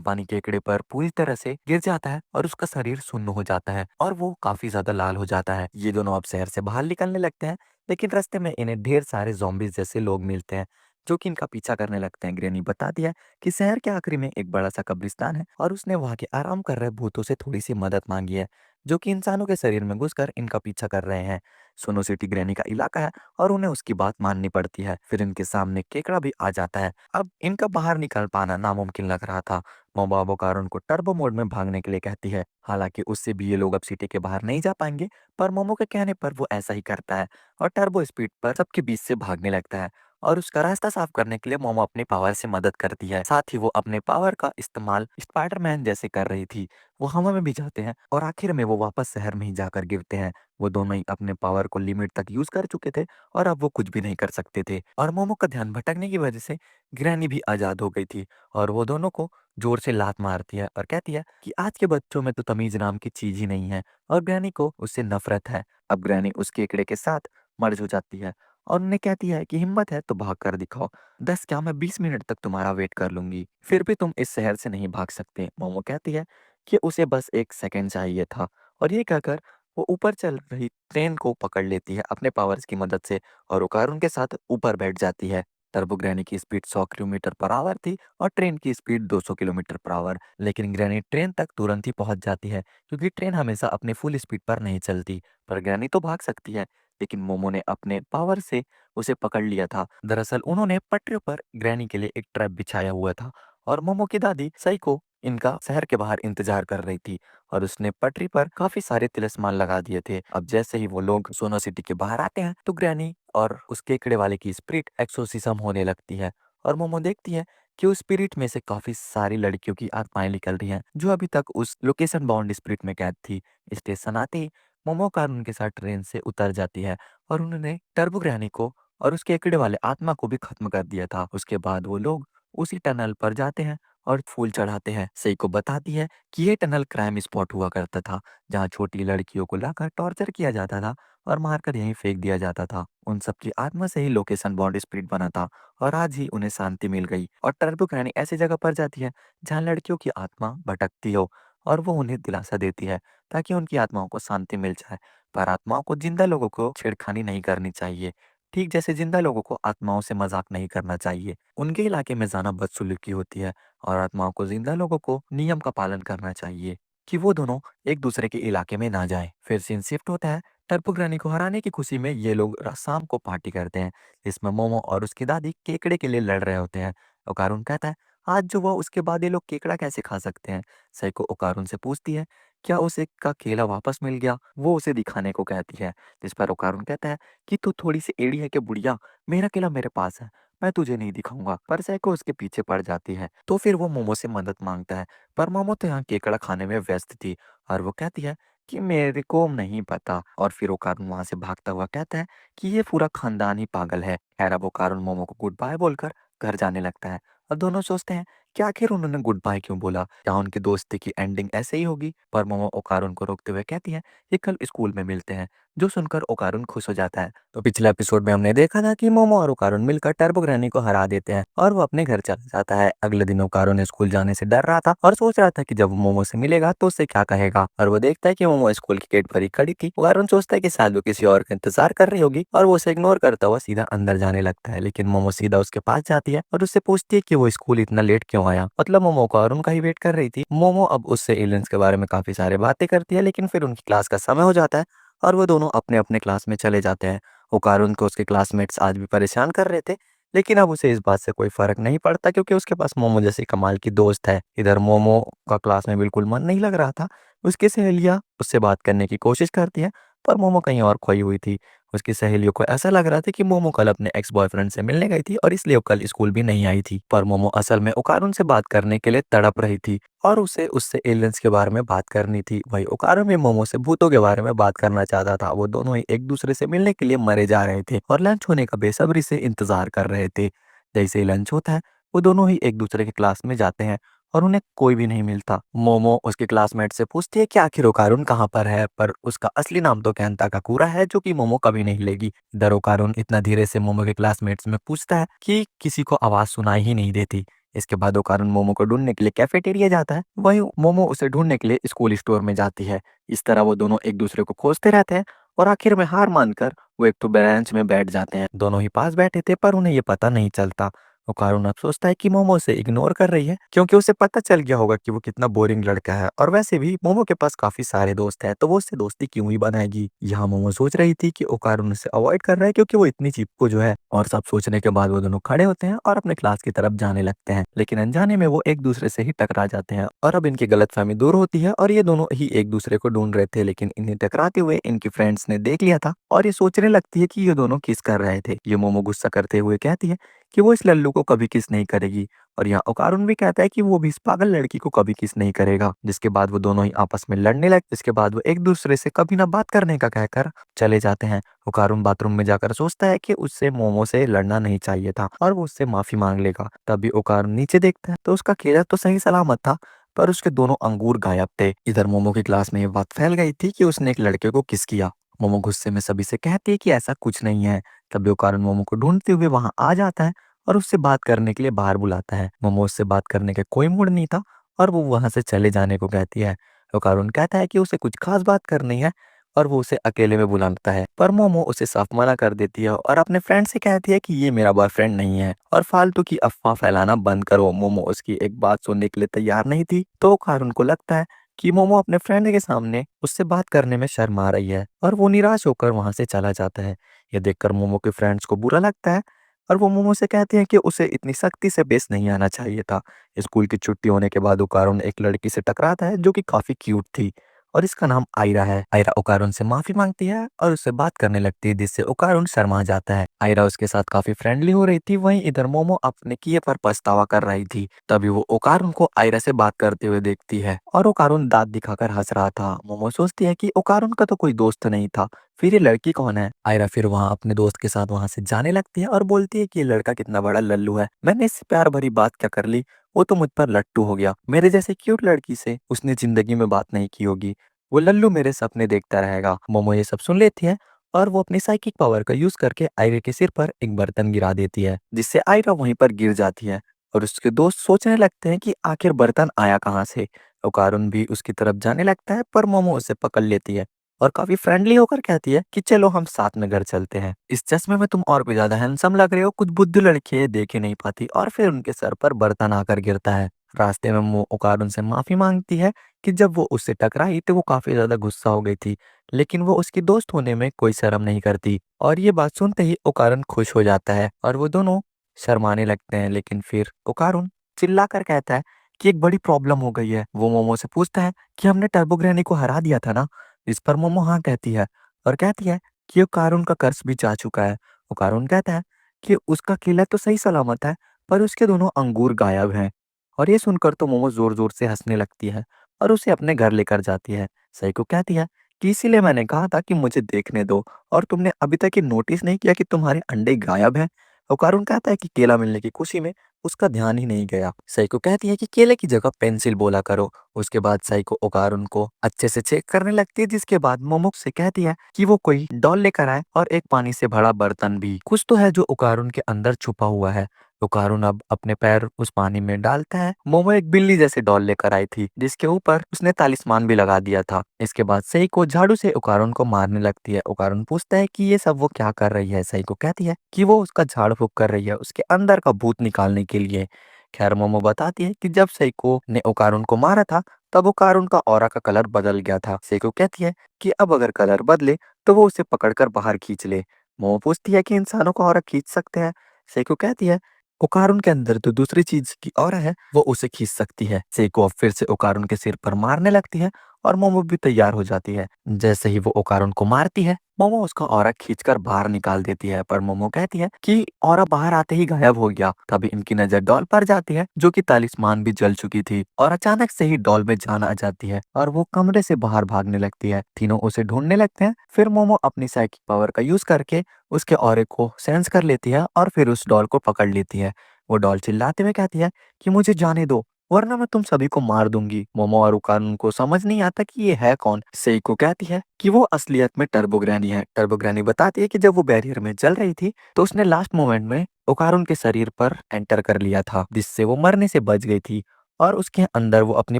पानी केकड़े पर पूरी तरह से गिर जाता है और उसका शरीर सुन्न हो जाता है और वो काफी ज्यादा लाल हो जाता है। ये दोनों अब शहर से बाहर निकलने लगते हैं, लेकिन रास्ते में इन्हें ढेर सारे zombies जैसे लोग मिलते हैं जो कि इनका पीछा करने लगते हैं। ग्रैनी बता दिया कि शहर के आखिरी में एक बड़ा सा कब्रिस्तान है और उसने वहां के आराम कर रहे भूतों से थोड़ी सी मदद मांगी है, जो कि इंसानों के शरीर में घुसकर इनका पीछा कर रहे हैं। सोनो सिटी ग्रैनी का इलाका है और उन्हें उसकी बात माननी पड़ती है। फिर इनके सामने केकड़ा भी आ जाता है। अब इनका बाहर निकल पाना नामुमकिन लग रहा था, मोमो अब ओकारुन को टर्बो मोड में भागने के लिए कहती है। हालांकि उससे भी ये लोग अब सिटी के बाहर नहीं जा पाएंगे, पर मोमो के कहने पर वो ऐसा ही करता है और टर्बो स्पीड पर सबके बीच से भागने लगता है। और उसका रास्ता साफ करने के लिए मोमो अपनी पावर से मदद करती है। साथ ही वो अपने पावर का इस्तेमाल स्पाइडरमैन जैसे कर रही थी। वो हवा में भी जाते हैं और आखिर में वो वापस शहर में ही जाकर गिरते हैं। वो दोनों ही अपने पावर को लिमिट तक यूज कर चुके थे और अब वो कुछ भी नहीं कर सकते थे। और मोमो का ध्यान भटकने की वजह से ग्रैनी भी आजाद हो गई थी और वो दोनों को जोर से लात मारती है और कहती है कि आज के बच्चों में तो तमीज नाम की चीज ही नहीं है। और ग्रैनी को उससे नफरत है। अब ग्रैनी उस केकड़े के साथ मर्ज हो जाती है और उन्हें कहती है कि हिम्मत है तो भाग कर दिखाओ। 10 क्या, मैं 20 मिनट तक तुम्हारा वेट कर लूंगी, फिर भी तुम इस शहर से नहीं भाग सकते। मोमो कहती है कि उसे बस 1 सेकंड चाहिए था और ये कहकर वो ऊपर चल रही ट्रेन को पकड़ लेती है अपने पावर्स की मदद से और ओकारुन के साथ ऊपर बैठ जाती है। टर्बो ग्रैनी की स्पीड 100 किलोमीटर पर आवर थी और ट्रेन की स्पीड 200 किलोमीटर पर आवर। लेकिन ग्रैनी ट्रेन तक तुरंत ही पहुंच जाती है क्योंकि ट्रेन हमेशा अपने फुल स्पीड पर नहीं चलती। पर ग्रैनी तो भाग सकती है, लेकिन मोमो ने अपने पावर से उसे पकड़ लिया था। दरअसल उन्होंने पटरियों पर ग्रैनी के लिए एक ट्रैप बिछाया हुआ था और मोमो की दादी साइको इनका शहर के बाहर इंतजार कर रही थी और उसने पटरी पर काफी सारे तिलस्मान लगा दिए थे। अब जैसे ही वो लोग सोनो सिटी के बाहर आते हैं तो ग्रैनी और उस केकड़े वाले की स्पिरिट एक्सोसिज्म होने लगती है और मोमो देखती है कि उस स्पिरिट में से काफी सारी लड़कियों की आत्माएं निकल रही हैं जो अभी तक उस लोकेशन बाउंड स्पिरिट में कैद थी। स्टेशन आते ही मोमो कार उनके साथ ट्रेन से उतर जाती है और उन्होंने टर्बो ग्रैनी को और उसके केकड़े वाले आत्मा को भी खत्म कर दिया था। उसके बाद वो लोग उसी टनल पर जाते हैं और फूल चढ़ाते हैं। सेइको बताती है कि ये टनल क्राइम स्पॉट हुआ करता था जहाँ छोटी लड़कियों को लाकर टॉर्चर किया जाता था और मारकर यहीं फेंक दिया जाता था। उन सब की आत्मा से ही लोकेशन बॉन्ड स्प्रिट बना था और आज ही उन्हें शांति मिल गई। और टर्बो ग्रैनी ऐसी जगह पर जाती है जहाँ लड़कियों की आत्मा भटकती हो और वो उन्हें दिलासा देती है ताकि उनकी आत्माओं को शांति मिल जाए। पर आत्माओं को जिंदा लोगों को छेड़खानी नहीं करनी चाहिए, ठीक जैसे जिंदा लोगों को आत्माओं से मजाक नहीं करना चाहिए। उनके इलाके में जाना बदसलूकी होती है और आत्माओं को जिंदा लोगों को नियम का पालन करना चाहिए कि वो दोनों एक दूसरे के इलाके में ना जाएं। फिर सीन शिफ्ट होता है। टर्बो ग्रैनी को हराने की खुशी में ये लोग शाम को पार्टी करते हैं। इसमें मोमो और उसकी दादी केकड़े के लिए लड़ रहे होते हैं। ओकारुन कहता है आज जो हुआ उसके बाद ये लोग केकड़ा कैसे खा सकते हैं। साइको ओकारुन से पूछती है क्या उसे का केला वापस मिल गया। वो उसे दिखाने को कहती है, जिस पर ओकारुन कहता है कि तू थोड़ी सी एड़ी है कि बुढ़िया, मेरा केला मेरे पास है, मैं तुझे नहीं दिखाऊंगा। पर सैको उसके पीछे पड़ जाती है तो फिर वो मोमो से मदद मांगता है। पर मोमो तो यहाँ केकड़ा खाने में व्यस्त थी और वो कहती है कि मेरे को नहीं पता। और फिर वो कारून वहां से भागता हुआ कहता है कि ये पूरा खानदान ही पागल है। खैर अब वो कारून मोमो को गुड बाय बोलकर घर जाने लगता है और दोनों सोचते हैं कि आखिर उन्होंने गुड बाय क्यों बोला, क्या उनकी दोस्ती की एंडिंग ऐसे ही होगी। पर मोमो ओकारुन को रोकते हुए कहती है कि कल स्कूल में मिलते हैं, जो सुनकर ओकारुन खुश हो जाता है। तो पिछले एपिसोड में हमने देखा था कि मोमो और ओकारुन मिलकर टर्बो ग्रैनी को हरा देते हैं और वो अपने घर चला जाता है। अगले दिन ओकारुन स्कूल जाने से डर रहा था और सोच रहा था कि जब वो मोमो से मिलेगा तो उससे क्या कहेगा। और वो देखता है कि मोमो स्कूल की गेट पर ही खड़ी थी। ओकारुन सोचता है कि शायद वो किसी और का इंतजार कर रही होगी और वो उसे इग्नोर करता हुआ सीधा अंदर जाने लगता है। लेकिन मोमो सीधा उसके पास जाती है और उससे पूछती है कि वो स्कूल इतना लेट क्यों आया। मतलब मोमो ओकारुन का ही वेट कर रही थी। मोमो अब उससे एलियंस के बारे में काफी सारे बातें करती है, लेकिन फिर उनकी क्लास का समय हो जाता है और वो दोनों अपने अपने क्लास में चले जाते हैं। ओकारुन को उसके क्लासमेट्स आज भी परेशान कर रहे थे, लेकिन अब उसे इस बात से कोई फर्क नहीं पड़ता क्योंकि उसके पास मोमो जैसी कमाल की दोस्त है। इधर मोमो का क्लास में बिल्कुल मन नहीं लग रहा था। उसकी सहेलियां उससे बात करने की कोशिश करती है, पर मोमो कहीं और खोई हुई थी। उसकी सहेलियों को ऐसा लग रहा था कि मोमो कल अपने एक्स बॉयफ्रेंड से मिलने गई थी और इसलिए वो कल स्कूल भी नहीं आई थी। पर मोमो असल में ओकारुन से बात करने के लिए तड़प रही थी और उसे उससे एलियंस के बारे में बात करनी थी। वही ओकारुन भी मोमो से भूतों के बारे में बात करना चाहता था। वो दोनों ही एक दूसरे से मिलने के लिए मरे जा रहे थे और लंच होने का बेसब्री से इंतजार कर रहे थे। जैसे ही लंच होता है वो दोनों ही एक दूसरे के क्लास में जाते हैं और उन्हें कोई भी नहीं मिलता। मोमो उसके क्लासमेट से पूछती है कि आखिर ओकारुन कहाँ पर है, पर उसका असली नाम तो कैंता काकुरा है जो कि मोमो कभी नहीं लेगी। इधर ओकारुन इतना धीरे से मोमो के क्लासमेट्स में पूछता है कि किसी को आवाज सुनाई ही नहीं देती। इसके बाद ओकारुन मोमो को ढूंढने के लिए कैफेटेरिया जाता है, वहीं मोमो उसे ढूंढने के लिए स्कूल स्टोर में जाती है। इस तरह वो दोनों एक दूसरे को खोजते रहते हैं और आखिर में हार मानकर वो एक तो बेंच में बैठ जाते हैं। दोनों ही पास बैठे थे पर उन्हें ये पता नहीं चलता। ओकारुन अब सोचता है कि मोमो उसे इग्नोर कर रही है क्योंकि उसे पता चल गया होगा कि वो कितना बोरिंग लड़का है, और वैसे भी मोमो के पास काफी सारे दोस्त हैं तो वो उससे दोस्ती क्यों ही बनाएगी। यहाँ मोमो सोच रही थी कि ओकारुन उसे अवॉइड कर रहा है क्योंकि वो इतनी चिपकू जो है, और सब सोचने के बाद वो दोनों खड़े होते हैं और अपने क्लास की तरफ जाने लगते हैं, लेकिन अनजाने में वो एक दूसरे से ही टकरा जाते हैं और अब इनकी गलतफहमी दूर होती है और ये दोनों ही एक दूसरे को ढूंढ रहे थे, लेकिन इन्हें टकराते हुए इनकी फ्रेंड्स ने देख लिया था और ये सोचने लगती है कि ये दोनों किस कर रहे थे। ये मोमो गुस्सा करते हुए कहती है कि वो इस लल्लू को कभी किस नहीं करेगी, और यहाँ ओकारुन भी कहता है कि वो भी इस पागल लड़की को कभी किस नहीं करेगा। जिसके बाद वो दोनों ही आपस में लड़ने लगे, जिसके बाद वो एक दूसरे से कभी ना बात करने का कहकर चले जाते हैं। ओकारुन बाथरूम में जाकर सोचता है कि उससे मोमो से लड़ना नहीं चाहिए था और वो उससे माफी मांग लेगा। तभी ओकारुन नीचे देखता है तो उसका केला तो सही सलामत था, पर उसके दोनों अंगूर गायब थे। इधर मोमो की क्लास में ये बात फैल गई थी कि उसने एक लड़के को किस किया। मोमो गुस्से में सभी से कहती है कि ऐसा कुछ नहीं है। तभी ओकारुन मोमो को ढूंढते हुए वहां आ जाता है और उससे बात करने के लिए बाहर बुलाता है। मोमो उससे बात करने का कोई मूड नहीं था और वो वहां से चले जाने को कहती है। ओकारुन कहता है कि उसे कुछ खास बात करनी है और वो उसे अकेले में बुलाता है, पर मोमो उसे साफ मना कर देती है और अपने फ्रेंड से कहती है कि ये मेरा बॉयफ्रेंड नहीं है और फालतू की अफवाह फैलाना बंद करो। मोमो उसकी एक बात सुनने के लिए तैयार नहीं थी, तो ओकारुन को लगता है कि मोमो अपने फ्रेंड के सामने उससे बात करने में शर्मा रही है और वो निराश होकर वहां से चला जाता है। यह देखकर मोमो के फ्रेंड्स को बुरा लगता है और वो मोमो से कहते हैं कि उसे इतनी सख्ती से पेश नहीं आना चाहिए था। स्कूल की छुट्टी होने के बाद ओकारुन एक लड़की से टकराता है जो कि काफी क्यूट थी और इसका नाम आयरा है। आयरा ओकारुन से माफी मांगती है और उससे बात करने लगती है, जिससे ओकारुन शर्मा जाता है। आयरा उसके साथ काफी फ्रेंडली हो रही थी, वहीं इधर मोमो अपने किए पर पछतावा कर रही थी। तभी वो ओकारुन को आयरा से बात करते हुए देखती है और ओकारुन दांत दिखाकर हंस रहा था। मोमो सोचती है कि ओकारुन का तो कोई दोस्त नहीं था, फिर ये लड़की कौन है। आयरा फिर वहां अपने दोस्त के साथ वहां से जाने लगती है और बोलती है कि ये लड़का कितना बड़ा लल्लू है, मैंने इससे प्यार भरी बात क्या कर ली, वो तो मुझ पर लट्टू हो गया। मेरे जैसे क्यूट लड़की से उसने जिंदगी में बात नहीं की होगी, वो लल्लू मेरे सपने देखता रहेगा। मोमो ये सब सुन लेती है और वो अपनी साइकिक पावर का यूज करके आयरा के सिर पर एक बर्तन गिरा देती है, जिससे आयरा वहीं पर गिर जाती है और उसके दोस्त सोचने लगते हैं कि आखिर बर्तन आया कहाँ से। ओकारुन भी उसकी तरफ जाने लगता है, पर मोमो उसे पकड़ लेती है और काफी फ्रेंडली होकर कहती है कि चलो हम साथ में घर चलते हैं, इस चश्मे में तुम और भी ज्यादा हैंडसम लग रहे हो, कुछ बुद्धू लड़की है देख ही नहीं पाती, और फिर उनके सर पर बर्तन आकर गिरता है। रास्ते में वो ओकारुन से माफी मांगती है कि जब वो उससे टकराई तो वो काफी ज्यादा गुस्सा हो गई थी, लेकिन वो उसकी दोस्त होने में कोई शर्म नहीं करती, और ये बात सुनते ही ओकारुन खुश हो जाता है और वो दोनों शर्माने लगते हैं। लेकिन फिर ओकारुन चिल्लाकर कहता है कि एक बड़ी प्रॉब्लम हो गई है। वो मोमो से पूछता है कि हमने टर्बो ग्रैनी को हरा दिया था ना। इस पर मोमो हाँ कहती है और कहती है कि ओकारुन का कर्ज भी जा चुका है। ओकारुन कहता है कि उसका किला तो सही सलामत है, पर उसके दोनों अंगूर गायब हैं। और ये सुनकर तो मोमो जोर जोर से हंसने लगती है और उसे अपने घर लेकर जाती है। सईको कहती है कि इसीलिए मैंने कहा था कि मुझे देखने दो, और तुमने अभी तक ये नोटिस नहीं किया कि तुम्हारे अंडे गायब हैं। ओकारुन कहता है कि केला मिलने की खुशी में उसका ध्यान ही नहीं गया। सईको कहती है कि केले की जगह पेंसिल बोला करो। उसके बाद सईको ओकारुन को अच्छे से चेक करने लगती है, जिसके बाद मोमो से कहती है कि वो कोई डॉल लेकर आए और एक पानी से भरा बर्तन भी। कुछ तो है जो ओकारुन के अंदर छुपा हुआ है। ओकारुन अब अपने पैर उस पानी में डालता है। मोमो एक बिल्ली जैसी डॉल लेकर आई थी, जिसके ऊपर उसने तालिस्मान भी लगा दिया था। इसके बाद सईको झाड़ू से ओकारुन को मारने लगती है। ओकारुन पूछता है कि ये सब वो क्या कर रही है। सईको कहती है कि वो उसका झाड़ फूक कर रही है उसके अंदर का भूत निकालने के लिए। खैर मोमो बताती है कि जब सईको ने ओकारुन को मारा था तब ओकारुन का ऑरा का कलर बदल गया था। सईको कहती है कि अब अगर कलर बदले तो वो उसे पकड़कर बाहर खींच ले। मोमो पूछती है कि इंसानों का ऑरा खींच सकते हैं। सईको कहती है ओकारुन के अंदर तो दूसरी चीज की ऑरा है, वो उसे खींच सकती है। सेइको अब फिर से ओकारुन के सिर पर मारने लगती है और मोमो भी तैयार हो जाती है। जैसे ही वो ओकारुन को मारती है, मोमो उसका ऑरा खींचकर बाहर निकाल देती है, पर मोमो कहती है कि ऑरा बाहर आते ही गायब हो गया। तभी इनकी नजर डॉल पर जाती है, जो कि तालिस्मान भी जल चुकी थी, और अचानक से ही डॉल में जान आ जाती है और वो कमरे से बाहर भागने लगती है। तीनों उसे ढूंढने लगते हैं। फिर मोमो अपनी साइकिक पावर का यूज करके उसके ऑरे को सेंस कर लेती है और फिर उस डॉल को पकड़ लेती है। वो डॉल चिल्लाते हुए कहती है कि मुझे जाने दो, वरना मैं तुम सभी को मार दूंगी। मोमो और उकारुन को समझ नहीं आता कि ये है कौन। सेइको कहती है कि वो असलियत में टर्बो ग्रैनी है। टर्बो ग्रैनी बताती है कि जब वो बैरियर में जल रही थी तो उसने लास्ट मोमेंट में उकारुन के शरीर पर एंटर कर लिया था, जिससे वो मरने से बच गई थी, और उसके अंदर वो अपनी